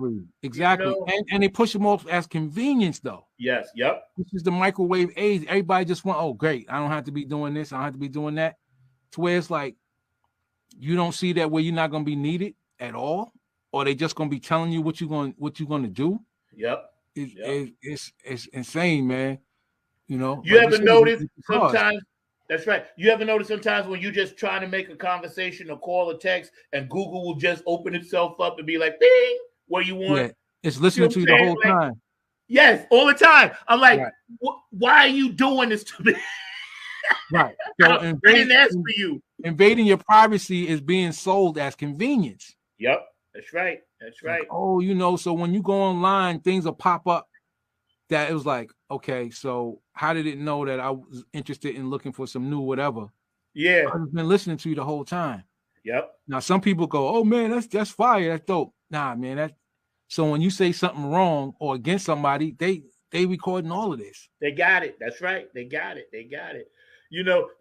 Exactly. And they push them off as convenience, though. Yes. Yep. This is the microwave age. Everybody just want, oh, great, I don't have to be doing this. I don't have to be doing that. To where it's like, you don't see that where you're not going to be needed at all, or they just going to be telling you what you're going to do. Yep. It's insane, man. You ever notice sometimes? That's right. You ever notice sometimes when you just trying to make a conversation or call or text, and Google will just open itself up and be like, "Bing," what you want? Yeah, it's listening to you the whole time. Yes, all the time. I'm like, why are you doing this to me? Right. So I didn't ask for you. Invading your privacy is being sold as convenience. Yep. That's right. Like, oh, so when you go online, things will pop up that it was like, okay, so how did it know that I was interested in looking for some new whatever? Yeah. I've been listening to you the whole time. Yep. Now, some people go, oh, man, that's fire. That's dope. Nah, man. So when you say something wrong or against somebody, they recording all of this. They got it. That's right. They got it.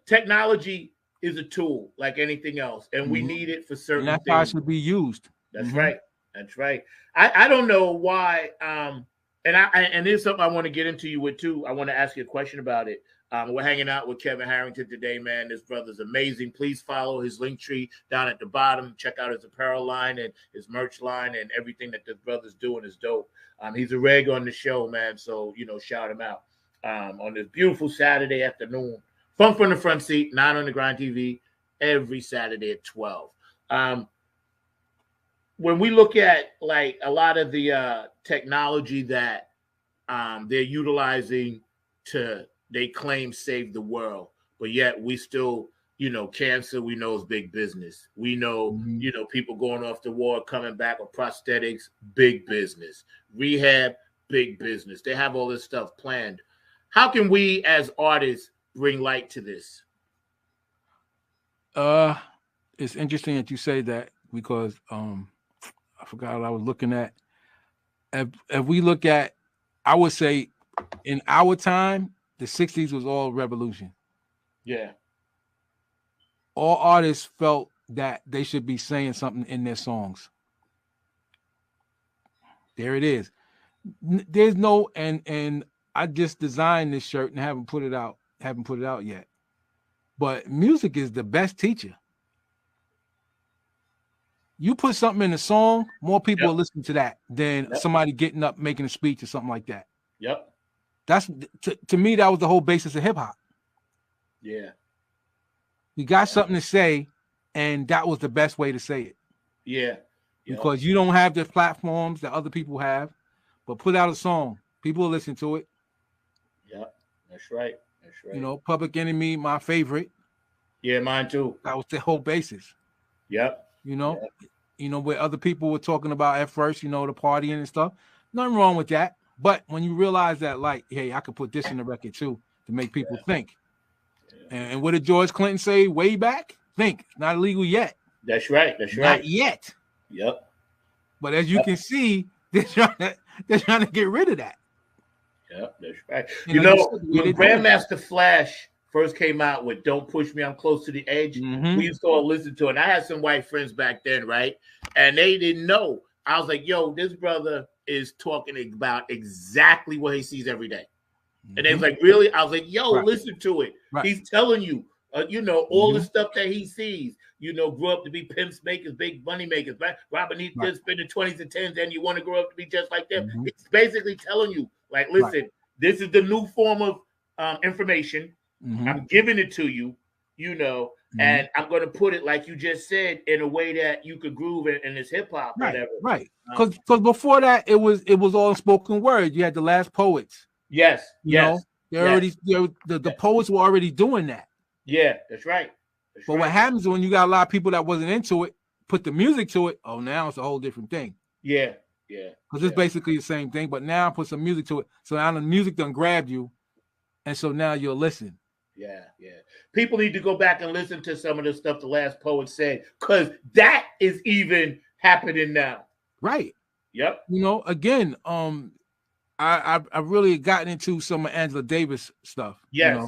Technology is a tool like anything else, and we need it for certain things. And that's how it should be used. That's right. That's right. I don't know why. And there's something I want to get into you with too. I want to ask you a question about it. We're hanging out with Kevin Harrington today, man. This brother's amazing. Please follow his link tree down at the bottom. Check out his apparel line and his merch line, and everything that this brother's doing is dope. He's a reg on the show, man. So, shout him out on this beautiful Saturday afternoon. Funk from the Front Seat, 9 on the Grind TV. every Saturday at 12. When we look at like a lot of the technology that they're utilizing to, they claim, save the world, but yet we still, cancer we know is big business. We know, people going off the war, coming back with prosthetics, big business. Rehab, big business. They have all this stuff planned. How can we as artists bring light to this? It's interesting that you say that because I forgot what I was looking at. If we look at, I would say in our time, the 60s was all revolution. Yeah. All artists felt that they should be saying something in their songs. There it is. There's no, and I just designed this shirt and haven't put it out yet. But music is the best teacher. You put something in a song, more people will listen to that than somebody getting up making a speech or something like that. Yep. That's to me, that was the whole basis of hip hop. Yeah. You got something to say, and that was the best way to say it. Yeah. Because you don't have the platforms that other people have, but put out a song, people will listen to it. Yep. That's right. Public Enemy, my favorite. Yeah, mine too. That was the whole basis. Yep. Where other people were talking about at first, the partying and stuff. Nothing wrong with that. But when you realize that, like, hey, I could put this in the record too to make people think. Yeah. And what did George Clinton say way back? Think. It's not illegal yet. That's right. Not yet. Yep. But as you can see, they're trying to get rid of that. Yep, that's right. When Grandmaster Flash first came out with "Don't Push Me, I'm Close to the Edge," we used to all listen to it. And I had some white friends back then, right? And they didn't know. I was like, yo, this brother is talking about exactly what he sees every day. And they was like, really? I was like, yo, listen to it. Right. He's telling you, all the stuff that he sees. Grew up to be pimps makers, big money makers, right? Robbing these kids, spending 20s and 10s, and you want to grow up to be just like them. It's basically telling you, like, listen, this is the new form of information. I'm giving it to you, and I'm going to put it, like you just said, in a way that you could groove in this hip hop, whatever. Right. Because before that, it was all spoken word. You had the last poets. Yes. The poets were already doing that. Yeah, that's right. But what happens when you got a lot of people that wasn't into it, put the music to it? Oh, now it's a whole different thing. Yeah. Because it's basically the same thing, but now put some music to it. So now the music done grabbed you, and so now you'll listen. Yeah. People need to go back and listen to some of the stuff the last poet said, because that is even happening now. Right. Yep. Again, I really gotten into some of Angela Davis stuff. Yes.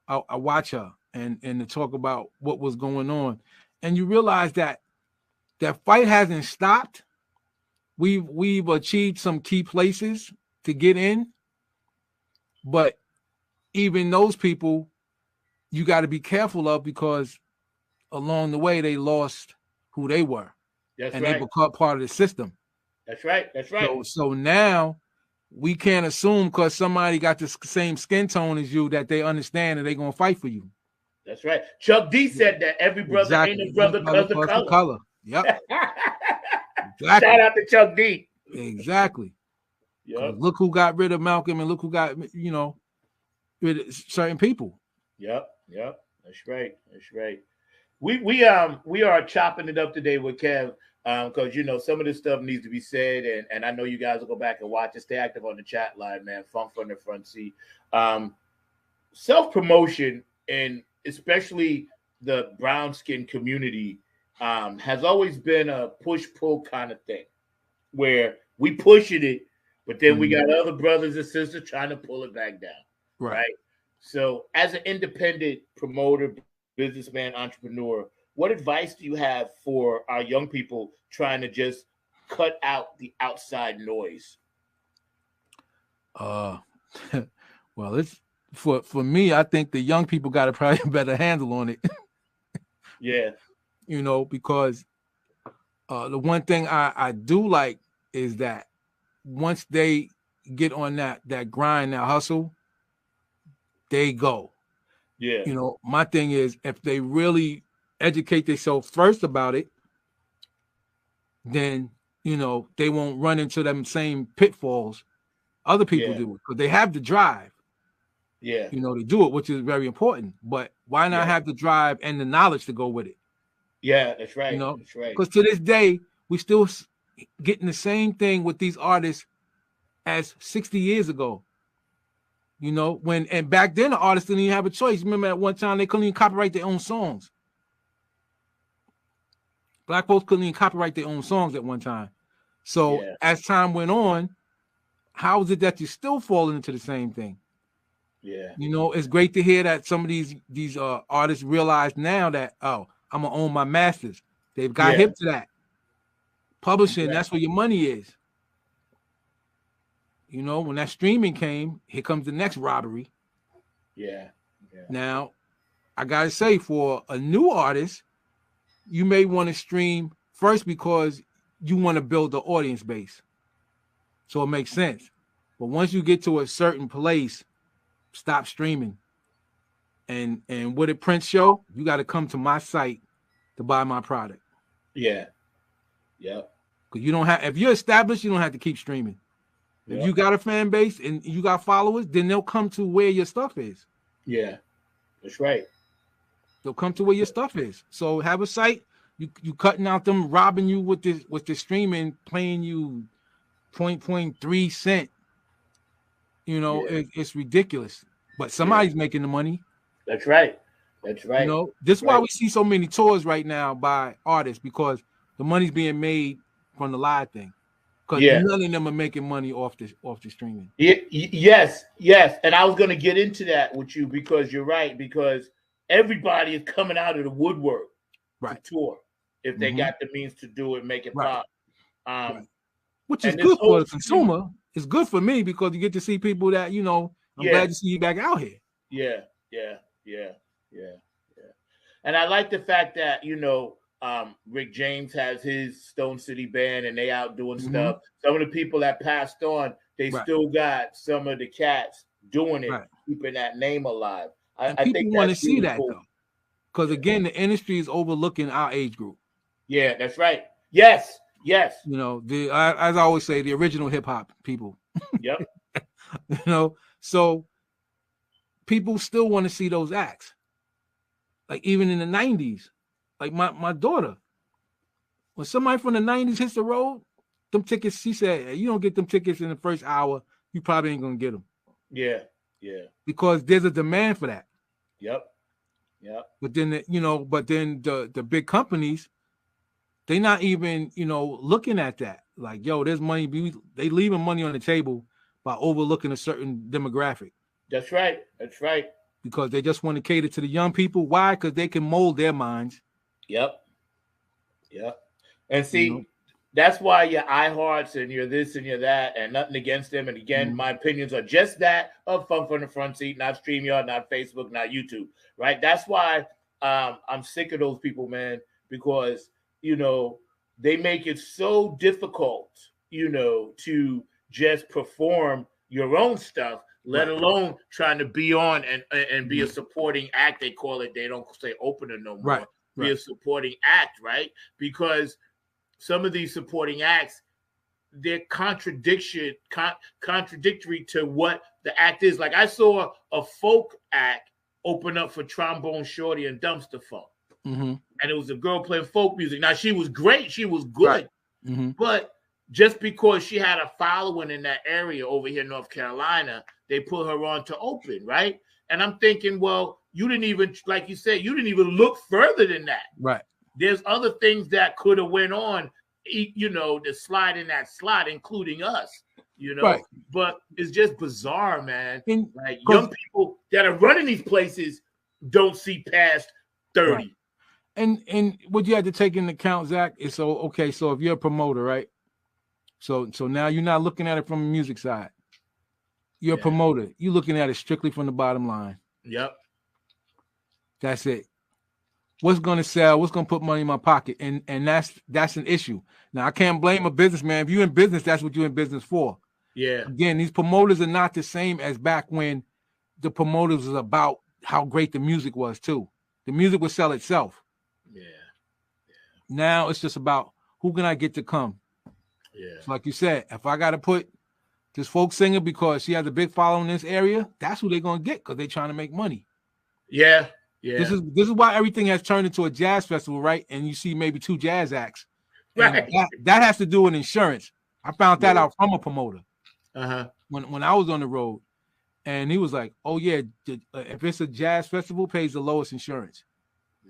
I watch her and to talk about what was going on, and you realize that fight hasn't stopped. We've achieved some key places to get in, but even those people you got to be careful of, because along the way they lost who they were. That's and right. they become part of the system. That's right. So now we can't assume because somebody got the same skin tone as you that they understand and they're gonna fight for you. That's right. Chuck D said that every brother ain't a brother because of color. Yep. Exactly. Shout out to Chuck D. Exactly. Yep. Look who got rid of Malcolm and look who got rid of certain people. Yep. That's right. We are chopping it up today with Kev because some of this stuff needs to be said, and I know you guys will go back and watch it. Stay active on the chat line, man. Funk from the front seat. Self-promotion, and especially the brown skin community, has always been a push-pull kind of thing, where we pushing it, but then we got other brothers and sisters trying to pull it back down. Right? So as an independent promoter, businessman, entrepreneur, what advice do you have for our young people trying to just cut out the outside noise? Well, it's for me, I think the young people got a probably better handle on it. Yeah. Because the one thing I do like is that once they get on that grind, that hustle, they go. Yeah. My thing is if they really educate themselves first about it, then they won't run into them same pitfalls other people do, because they have the drive. Yeah. To do it, which is very important. But why not have the drive and the knowledge to go with it? Yeah, that's right. That's right. Because to this day, we still getting the same thing with these artists as 60 years ago. And back then the artists didn't even have a choice. Remember at one time they couldn't even copyright their own songs. Black folks couldn't even copyright their own songs at one time. So as time went on, how is it that you're still falling into the same thing? Yeah. It's great to hear that some of these artists realize now that, I'm gonna own my masters. They've got hip to that. Publishing, that's where your money is. When that streaming came, here comes the next robbery. Yeah. Now, I gotta say, for a new artist, you may want to stream first because you want to build the audience base. So it makes sense. But once you get to a certain place, stop streaming. And what did Prince show? You got to come to my site to buy my product. Yeah. Yep. Because you don't have, if you're established, you don't have to keep streaming. If you got a fan base and you got followers, then they'll come to where your stuff is. Yeah. That's right. They'll come to where your stuff is. So have a site. You cutting out them robbing you with the streaming, playing you 0.3 cent. It's ridiculous. But somebody's making the money. That's right. That's right. This is why we see so many tours right now by artists, because the money's being made from the live thing. Because none of them are making money off the streaming. Yes. And I was going to get into that with you, because you're right. Because everybody is coming out of the woodwork to tour if they got the means to do it, make it pop. Which is good for the consumer. It's good for me because you get to see people that, I'm glad to see you back out here. Yeah. And I like the fact that, Rick James has his Stone City Band and they out doing stuff. Some of the people that passed on, they still got some of the cats doing it, keeping that name alive. I think want to see that, though. Because, again, the industry is overlooking our age group. Yeah, that's right. Yes. As I always say, the original hip hop people. Yep. So people still want to see those acts. Like even in the 90s, like my daughter, when somebody from the 90s hits the road, them tickets, she said, hey, you don't get them tickets in the first hour, you probably ain't gonna get them. Yeah. Because there's a demand for that. Yep. But then the big companies, they not even, looking at that. Like, yo, there's money. They leaving money on the table by overlooking a certain demographic. That's right. Because they just want to cater to the young people. Why? Because they can mold their minds. Yep. And see, that's why your iHearts and your this and your that, and nothing against them. And again, my opinions are just that of Funk from the Front Seat, not StreamYard, not Facebook, not YouTube. Right? That's why I'm sick of those people, man, because they make it so difficult, to just perform your own stuff, let alone trying to be on and be a supporting act. They call it, they don't say opener no more. Be a supporting act, right? Because some of these supporting acts, they're contradictory to what the act is. Like I saw a folk act open up for Trombone Shorty and Dumpster Funk. And it was a girl playing folk music. Now, she was great. She was good. But just because she had a following in that area over here in North Carolina, they put her on to open, right? And I'm thinking, well, you didn't even, like you said, you didn't even look further than that. Right. There's other things that could have went on, to slide in that slot, including us, Right. But it's just bizarre, man. Like young people that are running these places don't see past 30. Right. And what you have to take into account, Zach, is so if you're a promoter, right? So now you're not looking at it from the music side. You're a promoter. You're looking at it strictly from the bottom line. Yep. That's it. What's going to sell? What's going to put money in my pocket? And that's an issue. Now, I can't blame a businessman. If you're in business, that's what you're in business for. Yeah. Again, these promoters are not the same as back when the promoters was about how great the music was, too. The music would sell itself. Yeah. Now it's just about who can I get to come. Yeah. So like you said, if I got to put this folk singer because she has a big following in this area, that's who they're gonna get because they're trying to make money. Yeah. Yeah. This is why everything has turned into a jazz festival, right? And you see maybe 2 jazz acts. And Right. that has to do with insurance. I found that Yeah. out from a promoter when I was on the road, and he was like, "Oh yeah, if it's a jazz festival, pays the lowest insurance.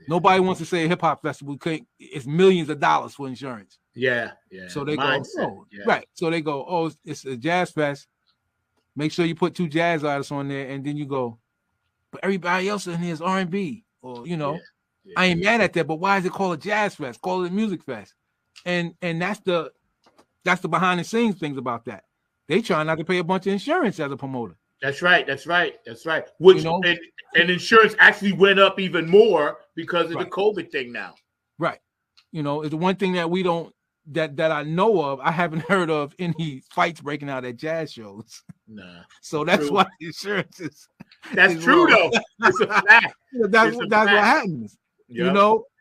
Nobody wants to say a hip hop festival. It's millions of dollars for insurance. Yeah. Yeah. So they Mindset. go, oh, Yeah. right. So they go, oh, it's a jazz fest. Make sure you put 2 jazz artists on there, and then you go, but everybody else in here is R&B, or Yeah. I ain't mad at that. But why is it called a jazz fest? Call it a music fest, and that's the behind the scenes things about that. They try not to pay a bunch of insurance as a promoter. That's right. Which and insurance actually went up even more because of the COVID thing now. Right. It's the one thing that we don't that I know of. I haven't heard of any fights breaking out at jazz shows. Nah. So that's True. why the insurance is. That's true low. though. It's a fact. That's what happens. Yep.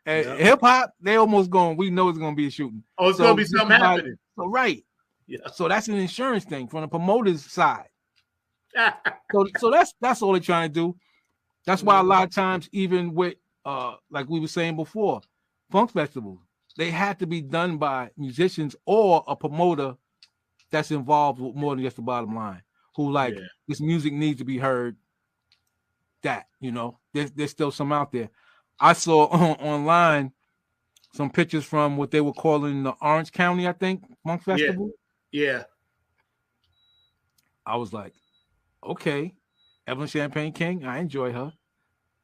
At hip hop, they almost going. We know it's going to be a shooting. Oh, it's gonna be something happening. So right. Yeah. So that's an insurance thing from the promoter's side. So that's all they're trying to do. That's why a lot of times, even with like we were saying before, funk festivals, they had to be done by musicians or a promoter that's involved with more than just the bottom line, who this music needs to be heard. There's still some out there. I saw online some pictures from what they were calling the Orange County, I think, funk festival. Yeah. I was like, okay, Evelyn Champagne King, I enjoy her.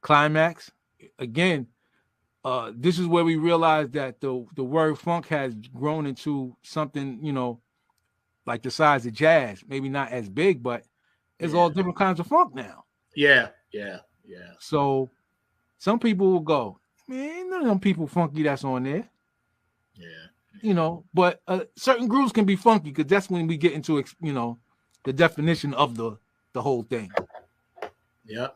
Climax, again, this is where we realize that the word funk has grown into something, like the size of jazz. Maybe not as big, but it's all different kinds of funk now. Yeah. So some people will go, man, none of them people funky that's on there. Yeah. But certain grooves can be funky because that's when we get into, the definition of the whole thing. Yeah.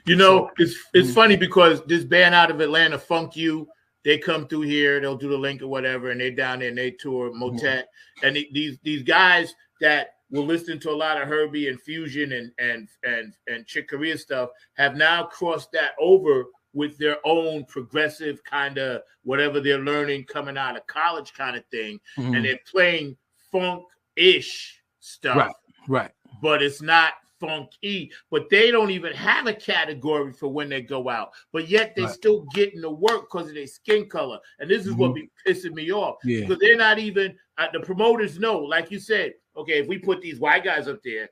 It's funny because this band out of Atlanta, Funk You, they come through here, they'll do the link or whatever, and they down there and they tour Motet. And these guys that were listening to a lot of Herbie and Fusion and Chick Corea stuff have now crossed that over with their own progressive kind of whatever they're learning coming out of college kind of thing. And they're playing funk-ish stuff. Right. But it's not funky, but they don't even have a category for when they go out, but yet they still getting the work because of their skin color. And this is what be pissing me off because they're not even the promoters know, like you said, okay, if we put these white guys up there,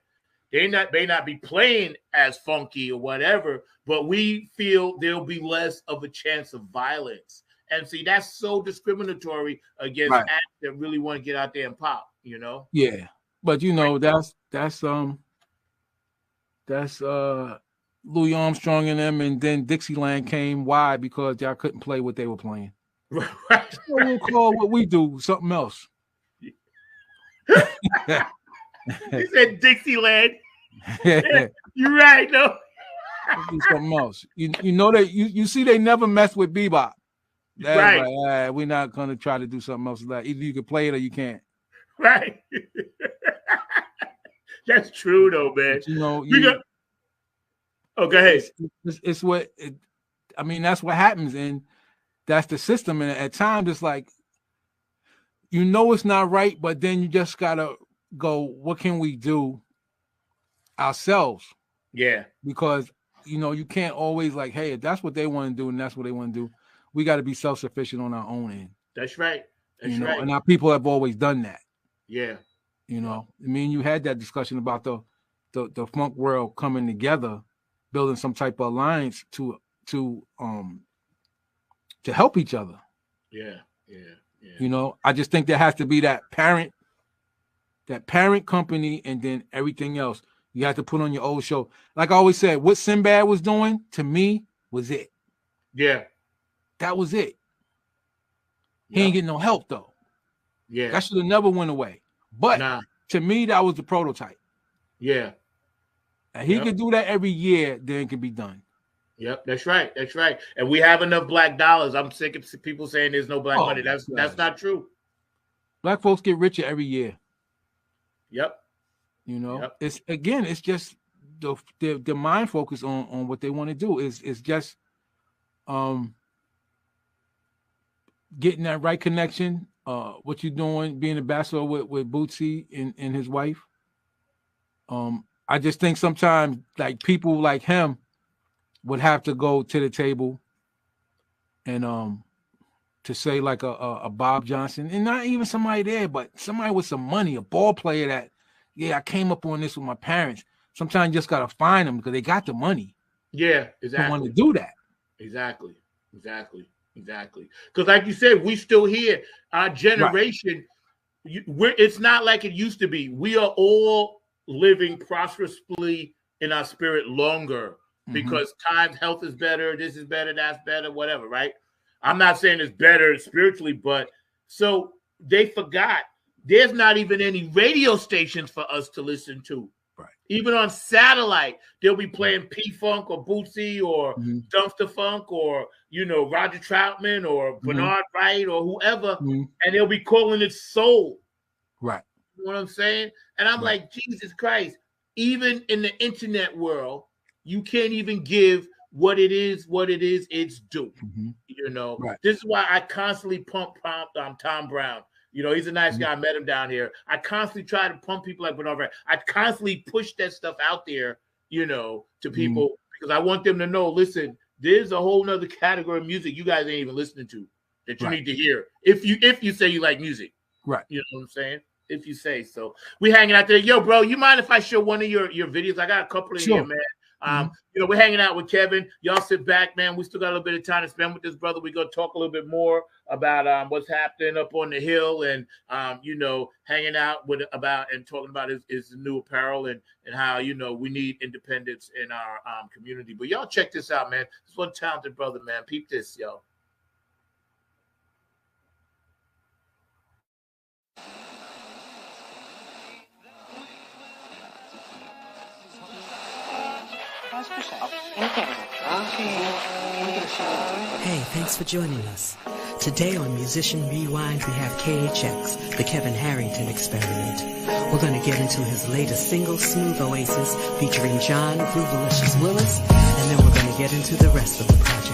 they may not be playing as funky or whatever, but we feel there'll be less of a chance of violence. And see, that's so discriminatory against acts that really want to get out there and pop, Yeah. But that's Louis Armstrong and them, and then Dixieland came. Why? Because y'all couldn't play what they were playing. Right. So we'll call what we do something else. He said Dixieland. You're right, no. Do something else. You know that you see they never mess with bebop. That's right. We're not gonna try to do something else. Like either you can play it or you can't. Right. That's true though, man. Go ahead. It's what that's what happens, and that's the system. And at times it's like it's not right, but then you just gotta go, what can we do ourselves? Yeah. Because you can't always like, hey, if that's what they want to do and that's what they want to do, we got to be self-sufficient on our own end. That's right. That's right. And our people have always done that. Yeah. You had that discussion about the funk world coming together, building some type of alliance to help each other. Yeah. I just think there has to be that parent company, and then everything else you have to put on your old show. Like I always said, what Sinbad was doing to me was it. Yeah. That was it. He ain't getting no help though. Yeah. That should have never went away. But to me, that was the prototype. Yeah. And he could do that every year, then it can be done. Yep, that's right. That's right. And we have enough black dollars. I'm sick of people saying there's no black money. That's not true. Black folks get richer every year. Yep. You know, it's just the mind focus on what they want to do is just getting that right connection. What you're doing, being a ambassador with Bootsy and his wife. I just think sometimes like people like him would have to go to the table and to say like a Bob Johnson, and not even somebody there, but somebody with some money, a ball player that, I came up on this with my parents. Sometimes you just gotta find them because they got the money. Yeah, exactly. They want to do that. Exactly. Because like you said, we still here. Our generation, it's not like it used to be. We are all living prosperously in our spirit longer because times, health is better, this is better, that's better, whatever, right? I'm not saying it's better spiritually, but so they forgot there's not even any radio stations for us to listen to. Right. Even on satellite, they'll be playing P-Funk or Bootsy or Dumpster Funk or, Roger Troutman or Bernard Wright or whoever, and they'll be calling it soul. Right. You know what I'm saying? And I'm like, Jesus Christ, even in the internet world, you can't even give what it is it's due. Right. This is why I constantly pump Tom Brown. He's a nice guy. I met him down here. I constantly try to pump people like Bernard Wright. I constantly push that stuff out there, to people because I want them to know, listen, there's a whole nother category of music you guys ain't even listening to that you need to hear. If you say you like music. Right. You know what I'm saying? If you say so. We hanging out there. Yo, bro, you mind if I show one of your videos? I got a couple in here, man. We're hanging out with Kevin. Y'all sit back, man. We still got a little bit of time to spend with this brother. We're gonna talk a little bit more about what's happening up on the hill and hanging out and talking about his new apparel and how we need independence in our community. But y'all check this out, man. This one talented brother, man. Peep this, yo. Hey, thanks for joining us. Today on Musician Rewind, we have KHX, the Kevin Harrington Experiment. We're going to get into his latest single, Smooth Oasis, featuring John Frugalicious Willis, and then we're going to get into the rest of the project.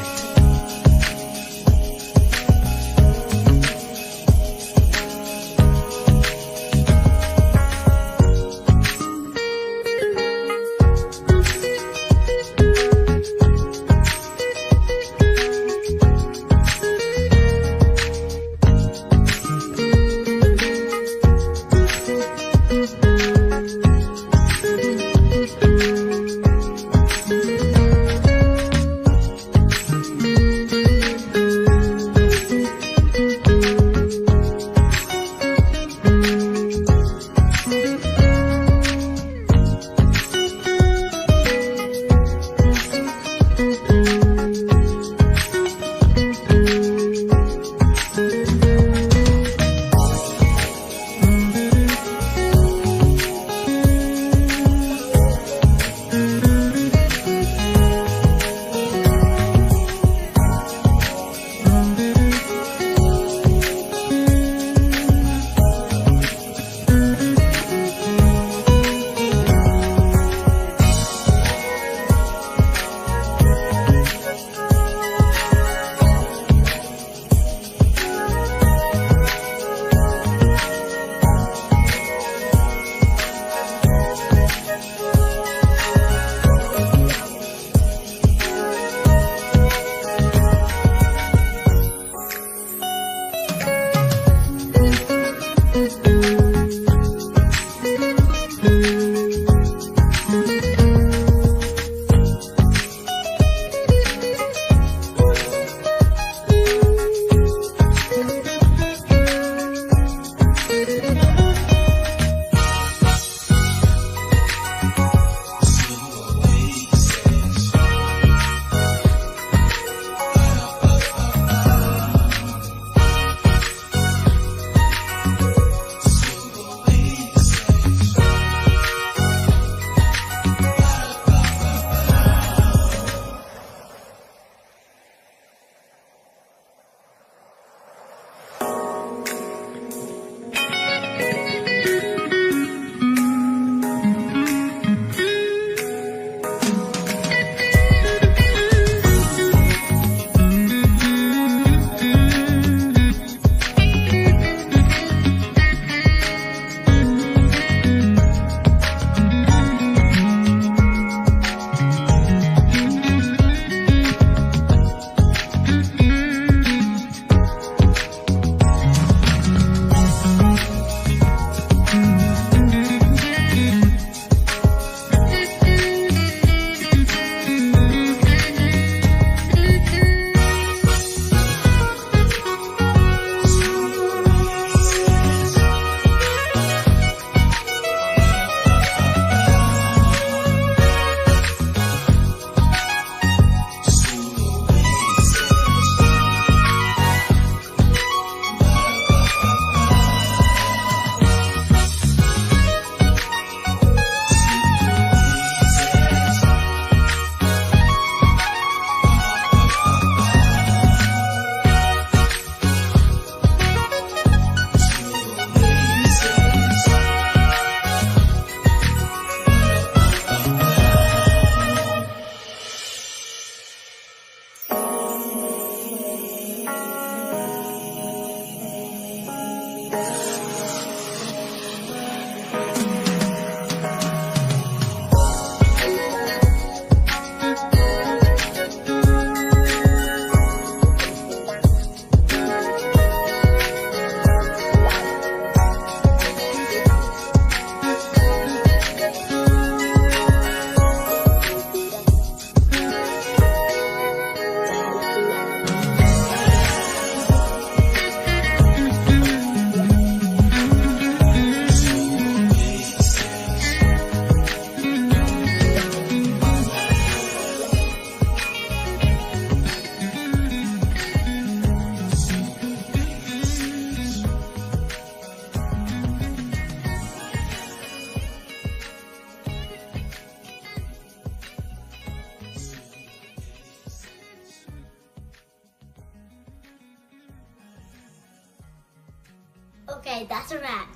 Okay, that's a wrap.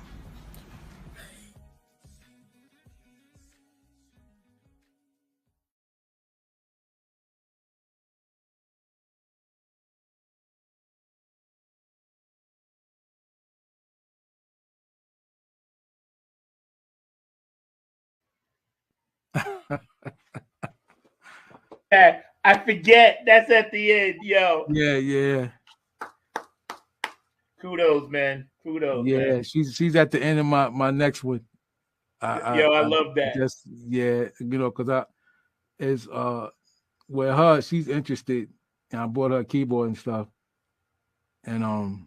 I forget. That's at the end, yo. Yeah. Kudos, man. Kudos, Yeah, man. she's at the end of my next one. I love that. Just because it's with her, she's interested, and I bought her a keyboard and stuff, and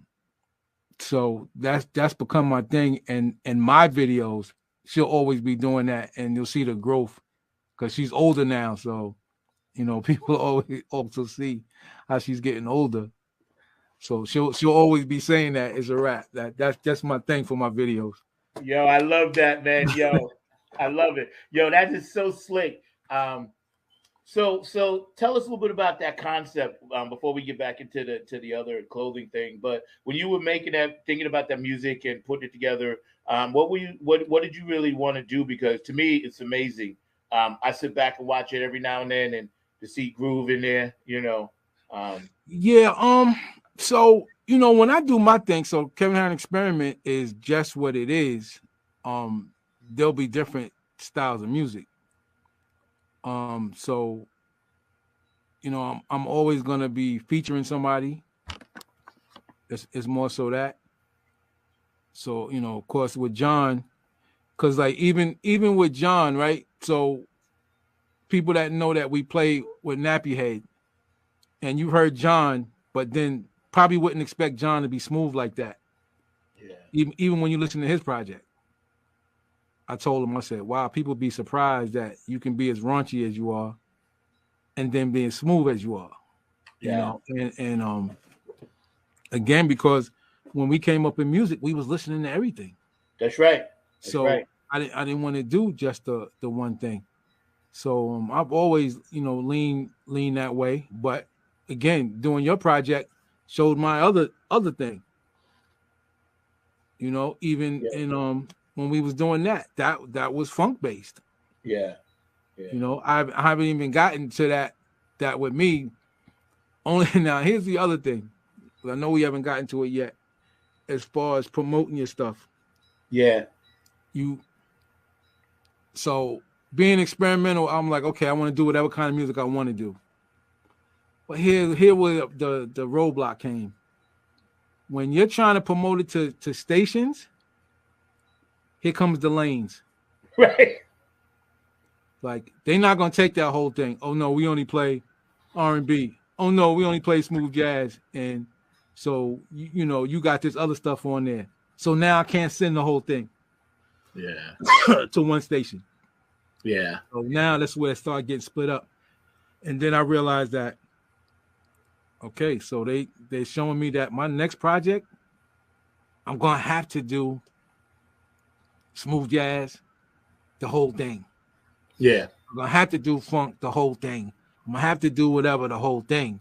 so that's become my thing. And in my videos, she'll always be doing that, and you'll see the growth because she's older now. So people always also see how she's getting older. So she'll always be saying that it's a wrap. That's my thing for my videos. Yo, I love that, man. Yo, I love it. Yo, that is so slick. So tell us a little bit about that concept before we get back into the other clothing thing. But when you were making that, thinking about that music and putting it together, what did you really want to do? Because to me, it's amazing. I sit back and watch it every now and then, and to see groove in there, So, when I do my thing, so Kevin Herring Experiment is just what it is. There'll be different styles of music. So, I'm always going to be featuring somebody. It's more so that. So, of course, with John, because like even with John, right? So people that know that we play with Nappy Head, and you heard John, but then probably wouldn't expect John to be smooth like that. Yeah. Even when you listen to his project. I told him, I said, wow, people be surprised that you can be as raunchy as you are and then being smooth as you are. Yeah. And again, because when we came up in music, we was listening to everything. That's right. I didn't want to do just the one thing. So I've always, lean that way. But again, doing your project showed my other thing. When we was doing that was funk based. Yeah. I haven't even gotten to that with me. Only now, here's the other thing. I know we haven't gotten to it yet. As far as promoting your stuff. Yeah. So being experimental, I'm like, okay, I want to do whatever kind of music I want to do. But here where the roadblock came. When you're trying to promote it to stations, here comes the lanes. Right. Like, they're not going to take that whole thing. Oh, no, we only play R&B. Oh, no, we only play smooth jazz. And so, you got this other stuff on there. So now I can't send the whole thing. Yeah. To one station. Yeah. So now that's where it started getting split up. And then I realized that, okay, so they're showing me that my next project, I'm going to have to do smooth jazz, the whole thing. Yeah. I'm going to have to do funk, the whole thing. I'm going to have to do whatever, the whole thing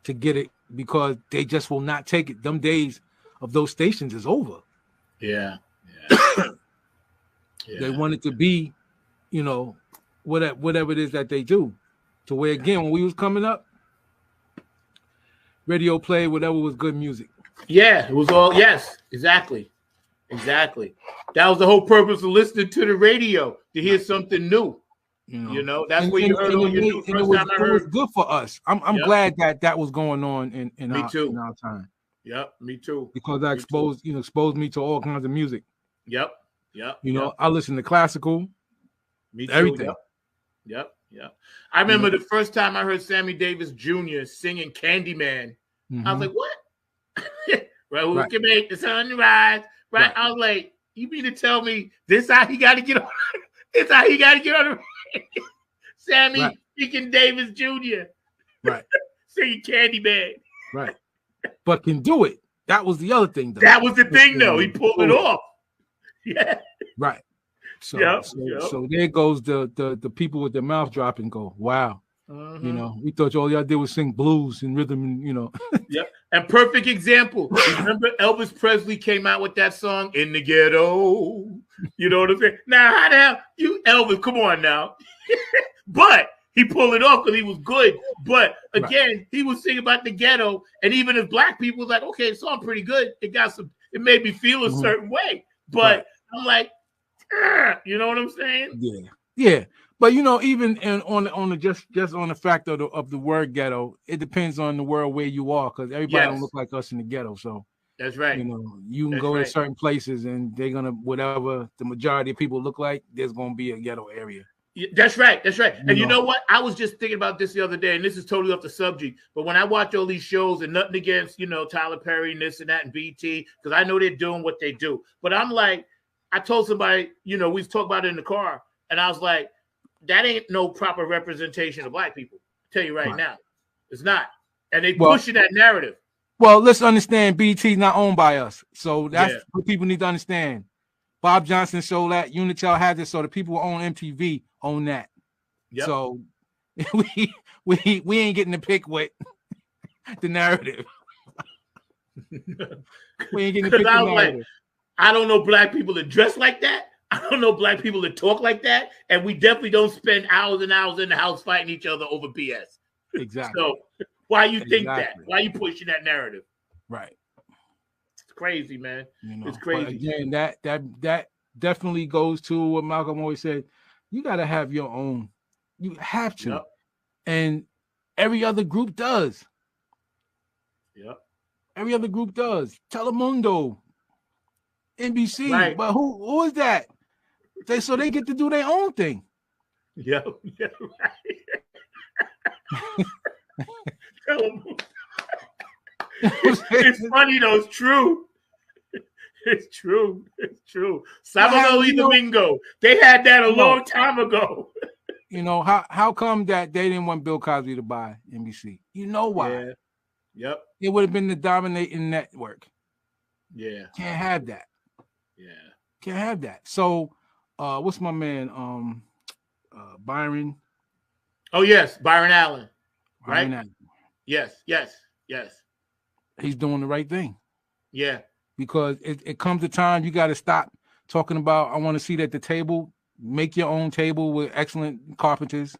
to get it, because they just will not take it. Them days of those stations is over. Yeah. They want it to be, whatever it is that they do. To where, again, when we was coming up, radio play, whatever was good music. Yeah, it was all, yes, exactly. That was the whole purpose of listening to the radio, to hear something new. That's where you heard all your new. First time I heard. It was good for us. I'm glad that was going on in our time. Yep, me too. Because that exposed me to all kinds of music. Yep. I listened to classical. Me too. Everything. Yep. I remember the first time I heard Sammy Davis Jr. singing Candyman. Mm-hmm. I was like, what? Right, who can make the sun rise? Right. I was like, you mean to tell me this how he got to get on? It's how he got to get on the radio. Sammy freaking Davis Jr. Right. Singing Candyman. Right. But can do it. That was the other thing, though. That was the thing, though. He pulled it off. Yeah. Right. So there goes the people with their mouth drop and go, wow. You know, we thought all y'all did was sing blues and rhythm, and you know. Yep. And perfect example. Remember Elvis Presley came out with that song "In the Ghetto." You know what I'm saying? Now, how the hell you Elvis? Come on now. But he pulled it off because he was good. But again, he was singing about the ghetto, and even if black people was like, okay, the song pretty good. It got some. It made me feel a certain way. But I'm like, you know what I'm saying? Yeah, yeah. But you know, even on the just on the fact of the word ghetto, it depends on the world where you are, because everybody don't look like us in the ghetto. So that's right. You know, you can go to certain places and they're gonna whatever the majority of people look like. There's gonna be a ghetto area. That's right. That's right. And you know what? I was just thinking about this the other day, and this is totally off the subject. But when I watch all these shows, and nothing against Tyler Perry and this and that and BT, because I know they're doing what they do. But I'm like, I told somebody, we was talking about it in the car, and I was like, that ain't no proper representation of black people. I'll tell you right now, it's not. And they pushing that narrative. Well, let's understand BT is not owned by us. So that's what people need to understand. Bob Johnson showed that, Unitel had this, so the people who own MTV own that. Yep. So we ain't getting to pick with the narrative. We ain't getting to pick the narrative. Like, I don't know black people that dress like that. I don't know black people that talk like that. And we definitely don't spend hours and hours in the house fighting each other over BS. Exactly. So why you think that? Why you pushing that narrative? Right. It's crazy, man. It's crazy. Again, that definitely goes to what Malcolm always said. You got to have your own. You have to. Yep. And every other group does. Yep. Every other group does. Telemundo, NBC. Right. But who is that? So they get to do their own thing. Yeah, right. It's funny though. It's true. It's true. It's true. Sábado y Domingo. They had that a long time ago. How come that they didn't want Bill Cosby to buy NBC? You know why? Yeah. Yep. It would have been the dominating network. Yeah. Can't have that. Yeah. Can't have that. So, what's my man? Byron. Oh yes, Byron Allen. Byron right? Allen. Yes. He's doing the right thing. Yeah. Because it comes a time you got to stop talking about, I want to sit at the table. Make your own table with excellent carpenters.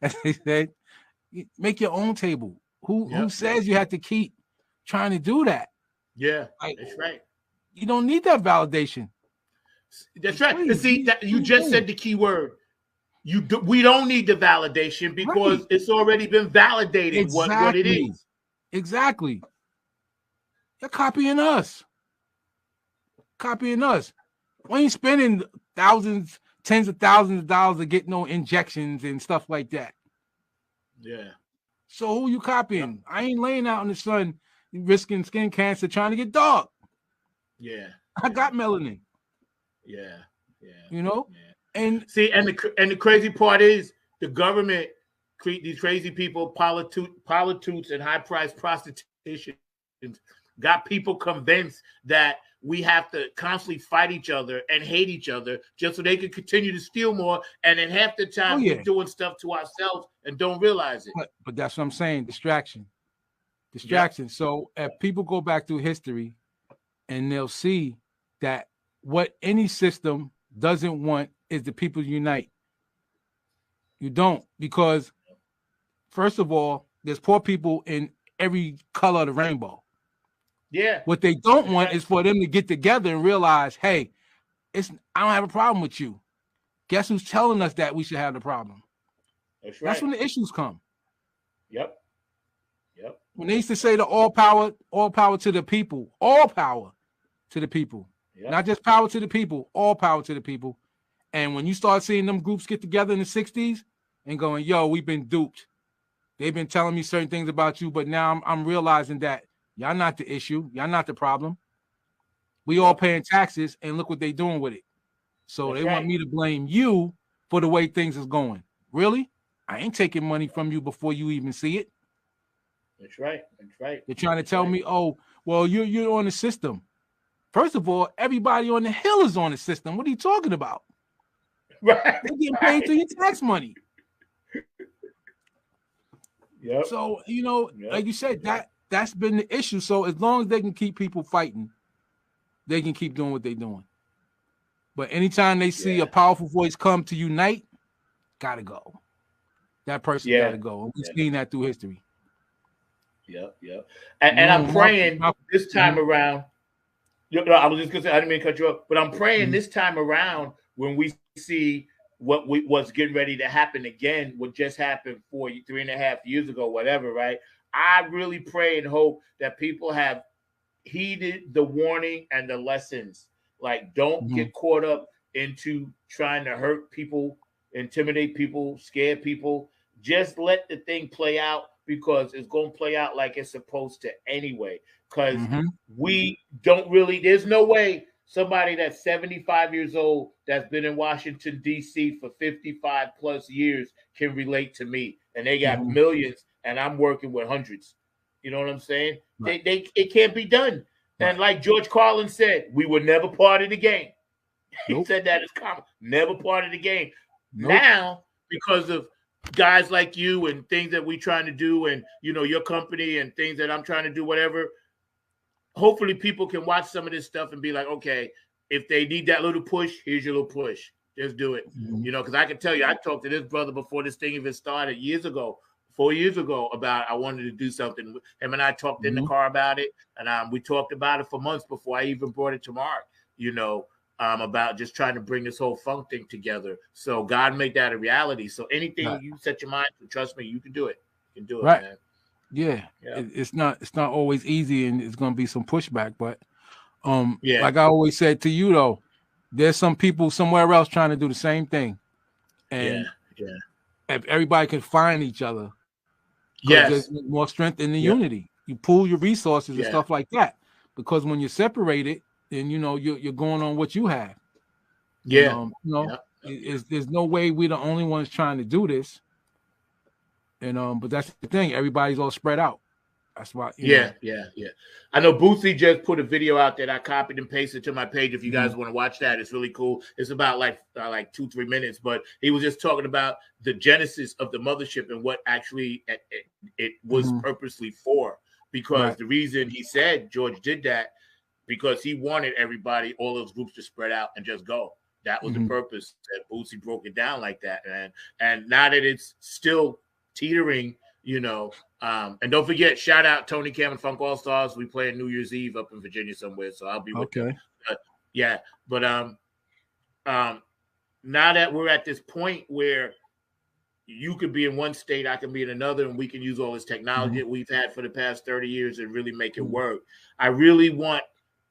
As they said, make your own table. Who says you have to keep trying to do that? Yeah, that's right. You don't need that validation. That's right. See, you just said the key word. We don't need the validation because it's already been validated what it is. Exactly. They're copying us. We ain't spending thousands, tens of thousands of dollars to get no injections and stuff like that. Yeah. So who you copying? I ain't laying out in the sun risking skin cancer trying to get dark. Yeah. I got melanin. Yeah. Yeah. And see, and the crazy part is the government, these crazy people, prostitutes and high-priced prostitution got people convinced that we have to constantly fight each other and hate each other just so they can continue to steal more. And then half the time we're doing stuff to ourselves and don't realize it. But that's what I'm saying. Distraction. Yep. So if people go back through history and they'll see that what any system doesn't want is the people unite. You don't, because first of all, there's poor people in every color of the rainbow. Yeah. What they don't want is for them to get together and realize, hey, I don't have a problem with you. Guess who's telling us that we should have the problem? That's right. That's when the issues come. Yep. When they used to say all power to the people, all power to the people, not just power to the people, all power to the people. And when you start seeing them groups get together in the 60s and going, yo, we've been duped. They've been telling me certain things about you, but now I'm realizing that y'all not the issue. Y'all not the problem. We all paying taxes, and look what they doing with it. So they want me to blame you for the way things is going. Really? I ain't taking money from you before you even see it. That's right. They're trying to tell me, oh, well, you're on the system. First of all, everybody on the Hill is on the system. What are you talking about? Right. They're getting paid through your tax money. Yep. So, you know, Yep. like you said, that's been the issue. So as long as they can keep people fighting, they can keep doing what they're doing. But anytime they see a powerful voice come to unite, gotta go. That person gotta go. And we've seen that through history. Yep. And I'm praying this time around. I was just gonna say, I didn't mean to cut you up, but I'm praying this time around when we see what's getting ready to happen again, what just happened 3.5 years ago, whatever, right? I really pray and hope that people have heeded the warning and the lessons. Like, don't get caught up into trying to hurt people, intimidate people, scare people. Just let the thing play out, because it's going to play out like it's supposed to anyway. Because we don't really, there's no way somebody that's 75 years old that's been in Washington, D.C. for 55 plus years can relate to me. And they got millions and I'm working with hundreds. You know what I'm saying? Right. It can't be done. Right. And like George Carlin said, we were never part of the game. He said that as common, never part of the game. Now, because of guys like you and things that we're trying to do, and you know, your company and things that I'm trying to do, whatever, hopefully people can watch some of this stuff and be like, okay, if they need that little push, here's your little push. Just do it. You know, because I can tell you, I talked to this brother before this thing even started 4 years ago, about I wanted to do something. Him and I talked in the car about it, and we talked about it for months before I even brought it to Mark, you know, about just trying to bring this whole funk thing together. So God make that a reality. So anything you set your mind to, trust me, you can do it. You can do it, man. Yeah. It's not always easy, and it's going to be some pushback, but like I always said to you though, there's some people somewhere else trying to do the same thing. And if everybody can find each other, there's more strength in the unity. You pool your resources and stuff like that, because when you're separated, then you know you're going on what you have. You know, there's no way we're the only ones trying to do this. And but that's the thing, everybody's all spread out. That's why. Yeah. I know Bootsy just put a video out that I copied and pasted to my page. If you guys want to watch that, it's really cool. It's about like 2-3 minutes, but he was just talking about the genesis of the mothership and what actually it was purposely for. Because the reason he said George did that, because he wanted everybody, all those groups, to spread out and just go. That was the purpose. That Bootsy broke it down like that, and now that it's still teetering, you know. And don't forget, shout out Tony Cam and Funk All Stars. We play New Year's Eve up in Virginia somewhere, so I'll be with them. But now that we're at this point where you could be in one state, I can be in another, and we can use all this technology that we've had for the past 30 years and really make it work. I really want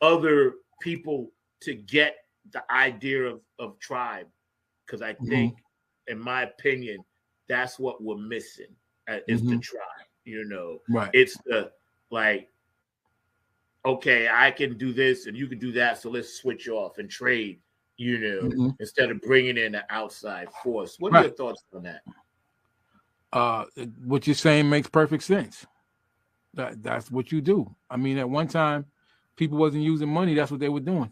other people to get the idea of tribe, because I think, in my opinion, that's what we're missing, is the tribe. You know, it's the like, okay, I can do this and you can do that, so let's switch off and trade, you know, instead of bringing in an outside force. What are your thoughts on that? What you're saying makes perfect sense. That's what you do. I mean, at one time, people wasn't using money. That's what they were doing.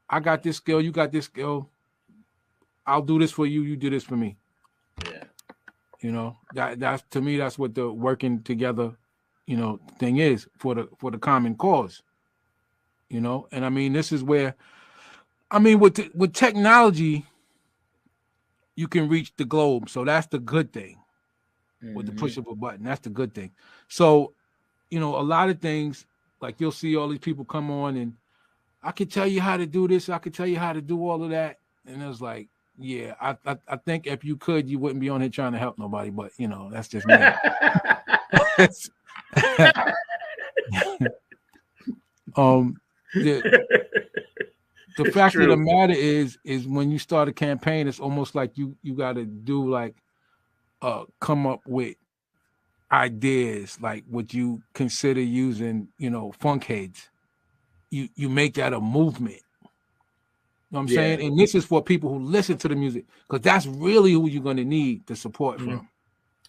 I got this skill, you got this skill. I'll do this for you, you do this for me. You know, that's to me, that's what the working together, you know, thing is for the common cause. You know, and I mean, this is where, I mean, with technology, you can reach the globe. So that's the good thing. With the push of a button, that's the good thing. So, you know, a lot of things, like you'll see all these people come on and I can tell you how to do this, I can tell you how to do all of that. And it was like, yeah, I think if you could, you wouldn't be on here trying to help nobody, but you know, that's just me. The fact of the matter is when you start a campaign, it's almost like you got to do like come up with ideas, like what you consider using, you know, funk heads. You make that a movement. You know what I'm saying? And this is for people who listen to the music, because that's really who you're going to need the support from.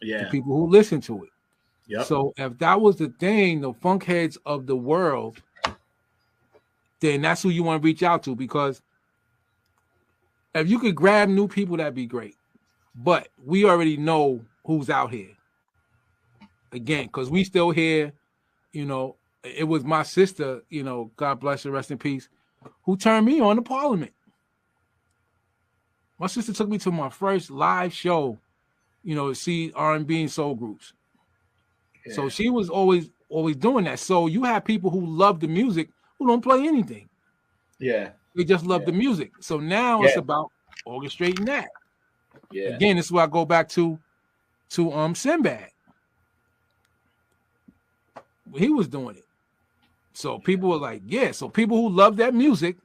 The people who listen to it. So if that was the thing, the funk heads of the world, then that's who you want to reach out to, because if you could grab new people, that'd be great. But we already know who's out here. again, because we still here, you know, it was my sister, you know, God bless her, rest in peace, who turned me on to Parliament. My sister took me to my first live show, you know, to see R&B and soul groups. Yeah. So she was always doing that. So you have people who love the music who don't play anything. Yeah. They just love the music. So now it's about orchestrating that. Yeah. Again, this is where I go back to Sinbad. He was doing it. So people were like, yeah. So people who love that music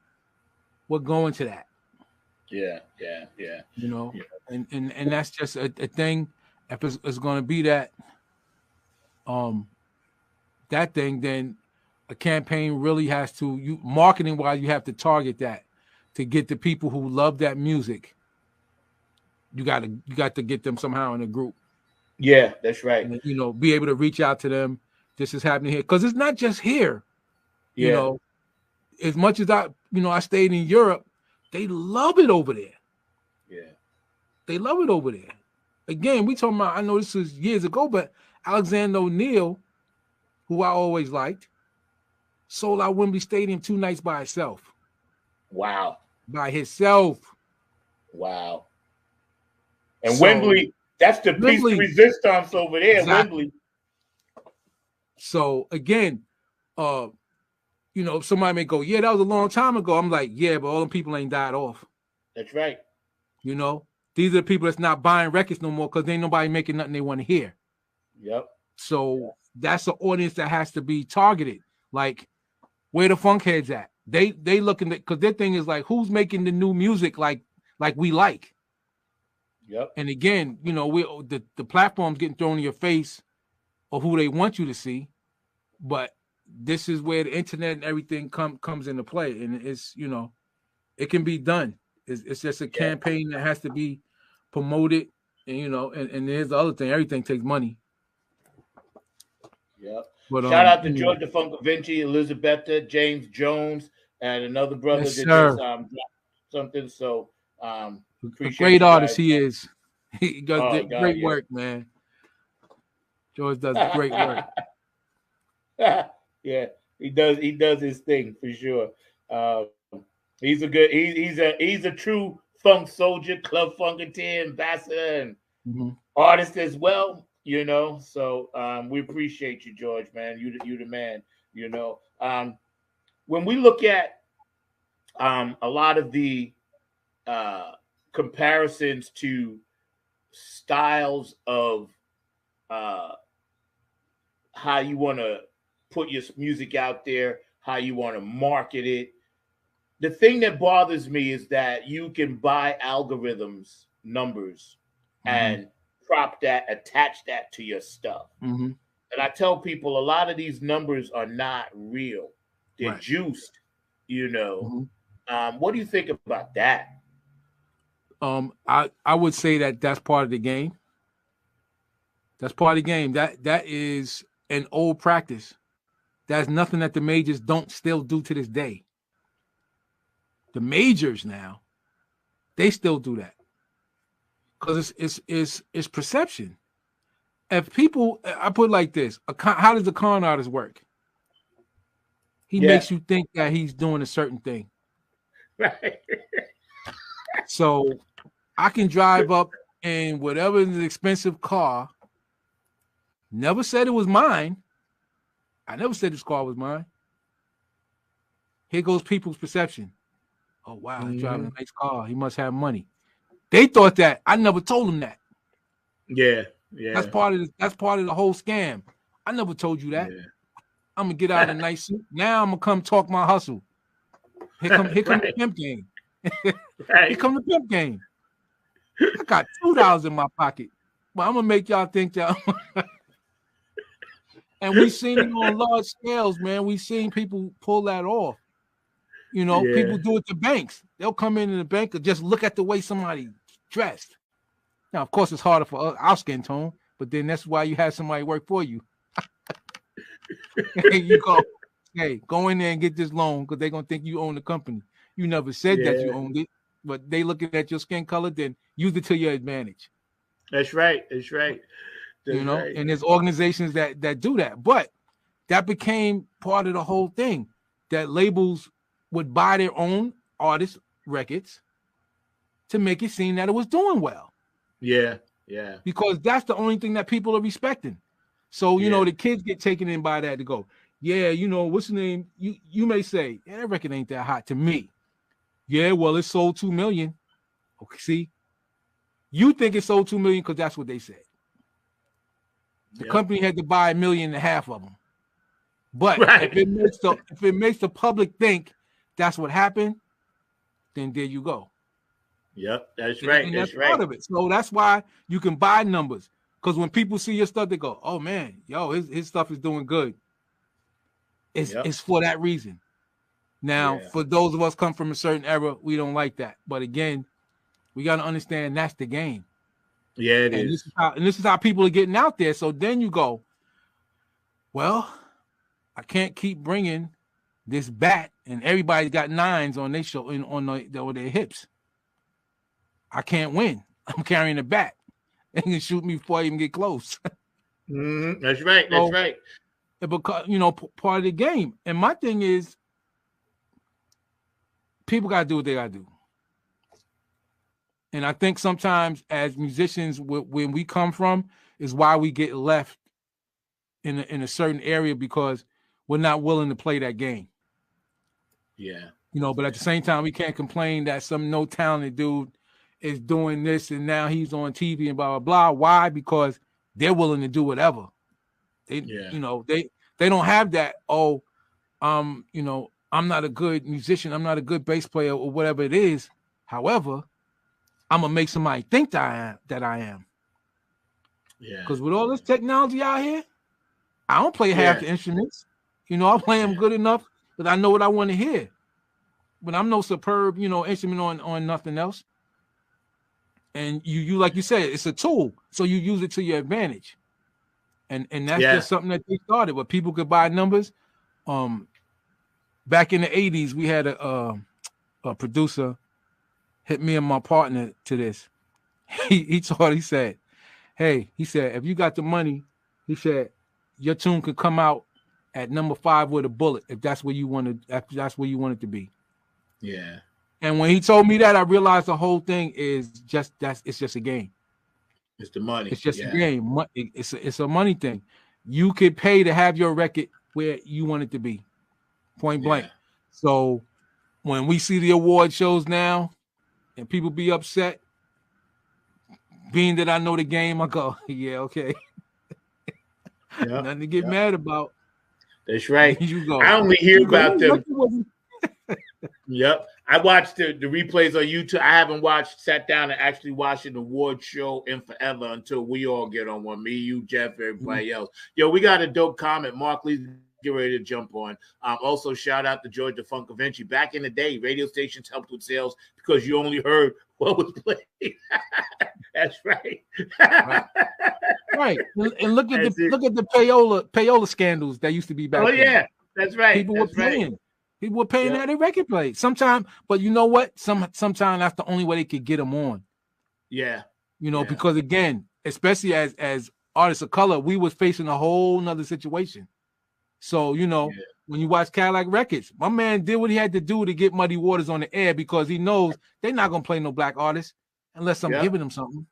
were going to that. Yeah. You know, and that's just a thing. If it's going to be that that thing, then a campaign really has to, marketing wise, you have to target that to get the people who love that music. You got to get them somehow in a group. Yeah, that's right. And, you know, be able to reach out to them. This is happening here because it's not just here. Yeah. You know, as much as I stayed in Europe, they love it over there. Yeah, they love it over there. Again, we talking about. I know this was years ago, but Alexander O'Neal, who I always liked, sold out Wembley Stadium 2 nights by itself. Wow. By himself. Wow. And So, Wembley, that's the piece de resistance over there, exactly. Wembley. So again, you know, somebody may go, yeah, that was a long time ago. I'm like, yeah, but all them people ain't died off. That's right. You know, these are the people that's not buying records no more because ain't nobody making nothing they want to hear. Yep. So that's an audience that has to be targeted. Like, where the funk heads at? They looking at, because their thing is like, who's making the new music like we like? Yep. And again, you know, the platform's getting thrown in your face of who they want you to see, but this is where the internet and everything comes into play, and it's, you know, it can be done. It's just a campaign that has to be promoted, and you know, and here's the other thing: everything takes money. Yep. But, shout out to George DeFuncovinci, Elizabetta, James Jones, and another brother that just something. So a great artist he is. He does great work, man. George does great work. Yeah, he does his thing for sure. He's a true funk soldier, club funketeer, ambassador, and artist as well. You know, so we appreciate you, George, man. You the man. You know, when we look at a lot of the comparisons to styles of how you want to put your music out there, how you want to market it. The thing that bothers me is that you can buy algorithms, numbers, and prop that, attach that to your stuff. And I tell people a lot of these numbers are not real. They're juiced, you know. What do you think about that? I would say that's part of the game. That's part of the game. That is an old practice. That's nothing that the majors don't still do to this day. The majors now, they still do that because it's perception. If people, I put it like this: how does a con artist work? He makes you think that he's doing a certain thing. Right. So I can drive up in whatever is an expensive car. Never said it was mine. I never said this car was mine. Here goes people's perception. Oh, wow, he's driving a nice car. He must have money. They thought that. I never told them that. Yeah. That's part of the whole scam. I never told you that. I'm gonna get out of a nice suit. Now I'm gonna come talk my hustle. Here come the pimp game. Here come the pimp game. I got $2 in my pocket, but I'm gonna make y'all think y'all. And we seen it on large scales, man. We seen people pull that off. You know, people do it to banks. They'll come in the bank and just look at the way somebody dressed. Now, of course, it's harder for our skin tone, but then that's why you have somebody work for you. You go in there and get this loan because they're gonna think you own the company. You never said that you owned it, but they looking at your skin color, then use it to your advantage. That's right. That's right. That's you know, right. and there's organizations that do that. But that became part of the whole thing, that labels would buy their own artist records to make it seem that it was doing well. Yeah, yeah. Because that's the only thing that people are respecting. So, you know, the kids get taken in by that to go, yeah, you know, what's the name? You may say, yeah, that record ain't that hot to me. Yeah, well, it sold 2 million. Okay, see? You think it sold 2 million because that's what they said. The company had to buy 1.5 million of them. But if it makes the public think that's what happened, then there you go. Yep, that's right. And that's part of it. So that's why you can buy numbers. Because when people see your stuff, they go, "Oh man, yo, his stuff is doing good." It's for that reason. Now, for those of us come from a certain era, we don't like that. But again, we got to understand that's the game. Yeah, it is. This is how people are getting out there. So then you go, well, I can't keep bringing this bat, and everybody's got 9s on their show on their hips. I can't win. I'm carrying a bat. They can shoot me before I even get close. That's right. That's right. Because, you know, part of the game. And my thing is, people got to do what they got to do. And I think sometimes as musicians, when we come from, is why we get left in a certain area, because we're not willing to play that game. Yeah. You know, but at the same time, we can't complain that some no talented dude is doing this and now he's on TV and blah, blah, blah. Why? Because they're willing to do whatever. You know, they don't have that, you know, I'm not a good musician, I'm not a good bass player or whatever it is. However, I'm gonna make somebody think that I am. Yeah. Because with all this technology out here, I don't play half the instruments. You know, I play them good enough that I know what I want to hear. But I'm no superb, you know, instrument on nothing else. And you like you said, it's a tool, so you use it to your advantage. And that's just something that they started, where people could buy numbers. Back in the 80s, we had a producer hit me and my partner to this. He said, hey, he said, if you got the money, he said, your tune could come out at number 5 with a bullet, if that's where you want it to be. Yeah. And when he told me that, I realized the whole thing is it's just a game. It's the money. It's just a game. It's a money thing. You could pay to have your record where you want it to be, point blank. So when we see the award shows now and people be upset, being that I know the game, I go, yeah, okay. Nothing to get mad about. That's right. You go. I only hear about them. Yep. I watched the replays on YouTube. I haven't sat down and actually watched an award show in forever until we all get on one. Me, you, Jeff, everybody else. Yo, we got a dope comment. Mark Lee, get ready to jump on. Also, shout out to Georgia Funkavenchi. Back in the day, radio stations helped with sales because you only heard what was played. That's right. Right. And look at the payola scandals that used to be back then. Yeah, that's right. People were paying. People were paying that their record played. Sometimes, but you know what? Sometimes that's the only way they could get them on. Yeah. You know, because again, especially as artists of color, we was facing a whole nother situation. So, you know, when you watch Cadillac Records, my man did what he had to do to get Muddy Waters on the air, because he knows they're not gonna play no black artists unless I'm giving them something.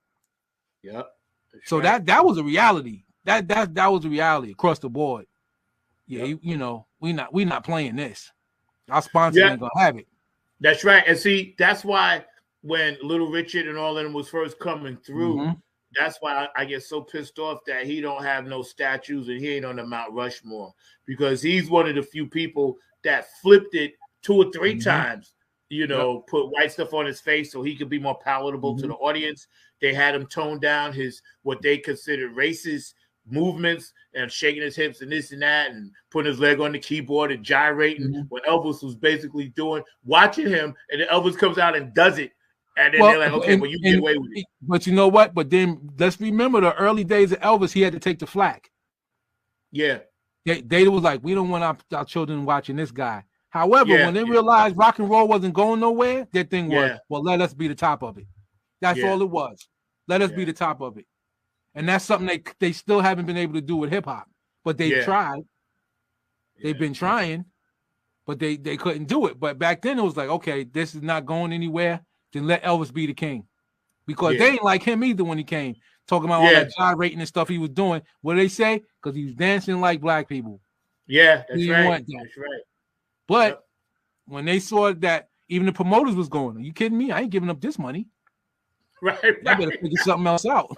Yep. So that was a reality. That was a reality across the board. Yeah, you know, we not playing this. Our sponsor ain't gonna have it. That's right. And see, that's why when Little Richard and all of them was first coming through, that's why I get so pissed off that he don't have no statues and he ain't on the Mount Rushmore, because he's one of the few people that flipped it 2 or 3 times, you know, put white stuff on his face so he could be more palatable to the audience. They had him tone down his, what they considered racist movements and shaking his hips and this and that and putting his leg on the keyboard and gyrating when Elvis was basically watching him, and then Elvis comes out and does it. And then they're like, okay, well, you get away with it. But you know what? But then let's remember the early days of Elvis, he had to take the flack. Yeah. They was like, we don't want our children watching this guy. However, when they realized rock and roll wasn't going nowhere, their thing was, well, let us be the top of it. That's all it was. Let us be the top of it. And that's something they still haven't been able to do with hip hop. But they've tried. They've been trying, but they couldn't do it. But back then it was like, okay, this is not going anywhere. Then let Elvis be the king. Because they ain't like him either when he came. Talking about all that gyrating and stuff he was doing. What did they say? Because he was dancing like black people. Yeah, that's right. That's right. But when they saw that even the promoters was going, are you kidding me? I ain't giving up this money. Right. I better figure something else out.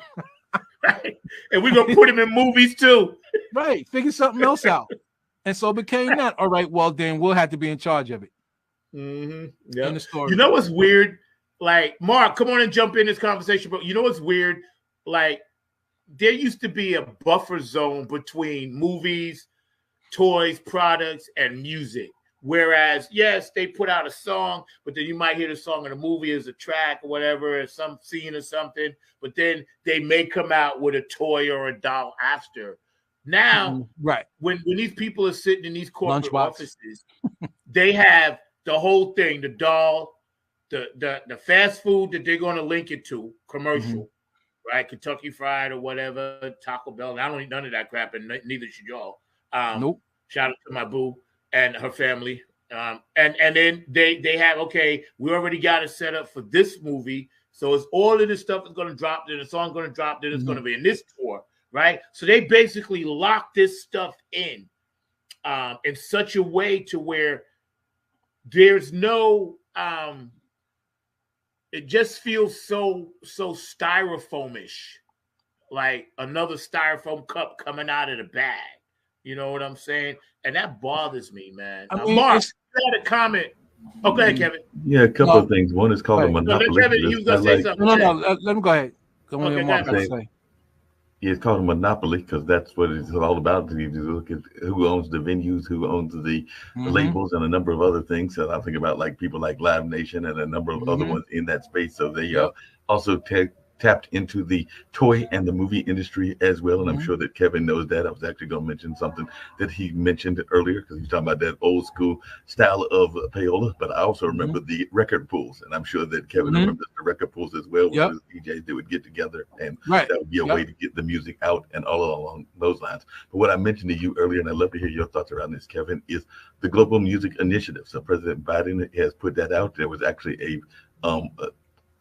Right. And we're gonna put him in movies too. Right. Figure something else out. And so it became that. All right, well, then we'll have to be in charge of it. Mm-hmm. In the story. You know what's weird? Like, Mark, come on and jump in this conversation, bro. You know what's weird? Like, there used to be a buffer zone between movies, toys, products, and music. Whereas, yes, they put out a song, but then you might hear the song in the movie as a track or whatever, or some scene or something, but then they may come out with a toy or a doll after. Now, when these people are sitting in these corporate offices, they have the whole thing, the doll, the fast food that they're going to link it to, commercial, right? Kentucky Fried or whatever, Taco Bell. I don't eat none of that crap, and neither should y'all. Nope. Shout out to my boo and her family. And then they have, okay, we already got it set up for this movie. So it's all of this stuff is going to drop, then the song going to drop, then it's going to be in this tour, right? So they basically lock this stuff in such a way to where there's no it just feels so styrofoamish, like another styrofoam cup coming out of the bag. You know what I'm saying? And that bothers me, man. Mark, you had a comment. Oh, go ahead, Kevin. Yeah, a couple of things. One is called a monopoly. No, Kevin, you was going to say something. No, let him go ahead. Go ahead. Yeah, it's called a monopoly because that's what it's all about. You look at who owns the venues, who owns the labels, and a number of other things. So I think about like people like Live Nation and a number of other ones in that space. So they also tapped into the toy and the movie industry as well. And I'm sure that Kevin knows that. I was actually going to mention something that he mentioned earlier because he was talking about that old school style of payola. But I also remember the record pools. And I'm sure that Kevin remembers the record pools as well. Yep. DJs that would get together and that would be a way to get the music out and all along those lines. But what I mentioned to you earlier, and I'd love to hear your thoughts around this, Kevin, is the Global Music Initiative. So President Biden has put that out. There was actually a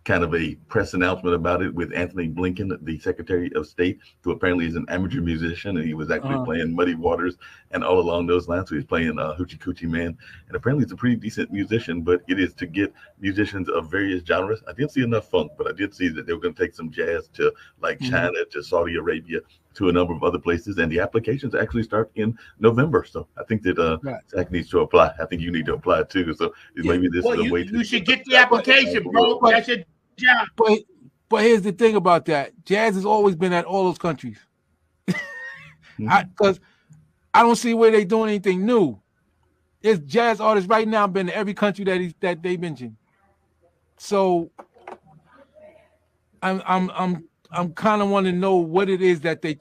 kind of a press announcement about it with Anthony Blinken, the Secretary of State, who apparently is an amateur musician, and he was actually playing Muddy Waters and all along those lines. So he's playing Hoochie Coochie Man, and apparently he's a pretty decent musician, but it is to get musicians of various genres. I didn't see enough funk, but I did see that they were going to take some jazz to like China, to Saudi Arabia, to a number of other places, and the applications actually start in November. So I think that Zach needs to apply. I think you need to apply too. So maybe this is a way to... You should get the application, bro. That's your job. But here's the thing about that. Jazz has always been at all those countries. Because I don't see where they're doing anything new. There's jazz artists right now been to every country that they mentioned. So I'm kind of want to know what it is that they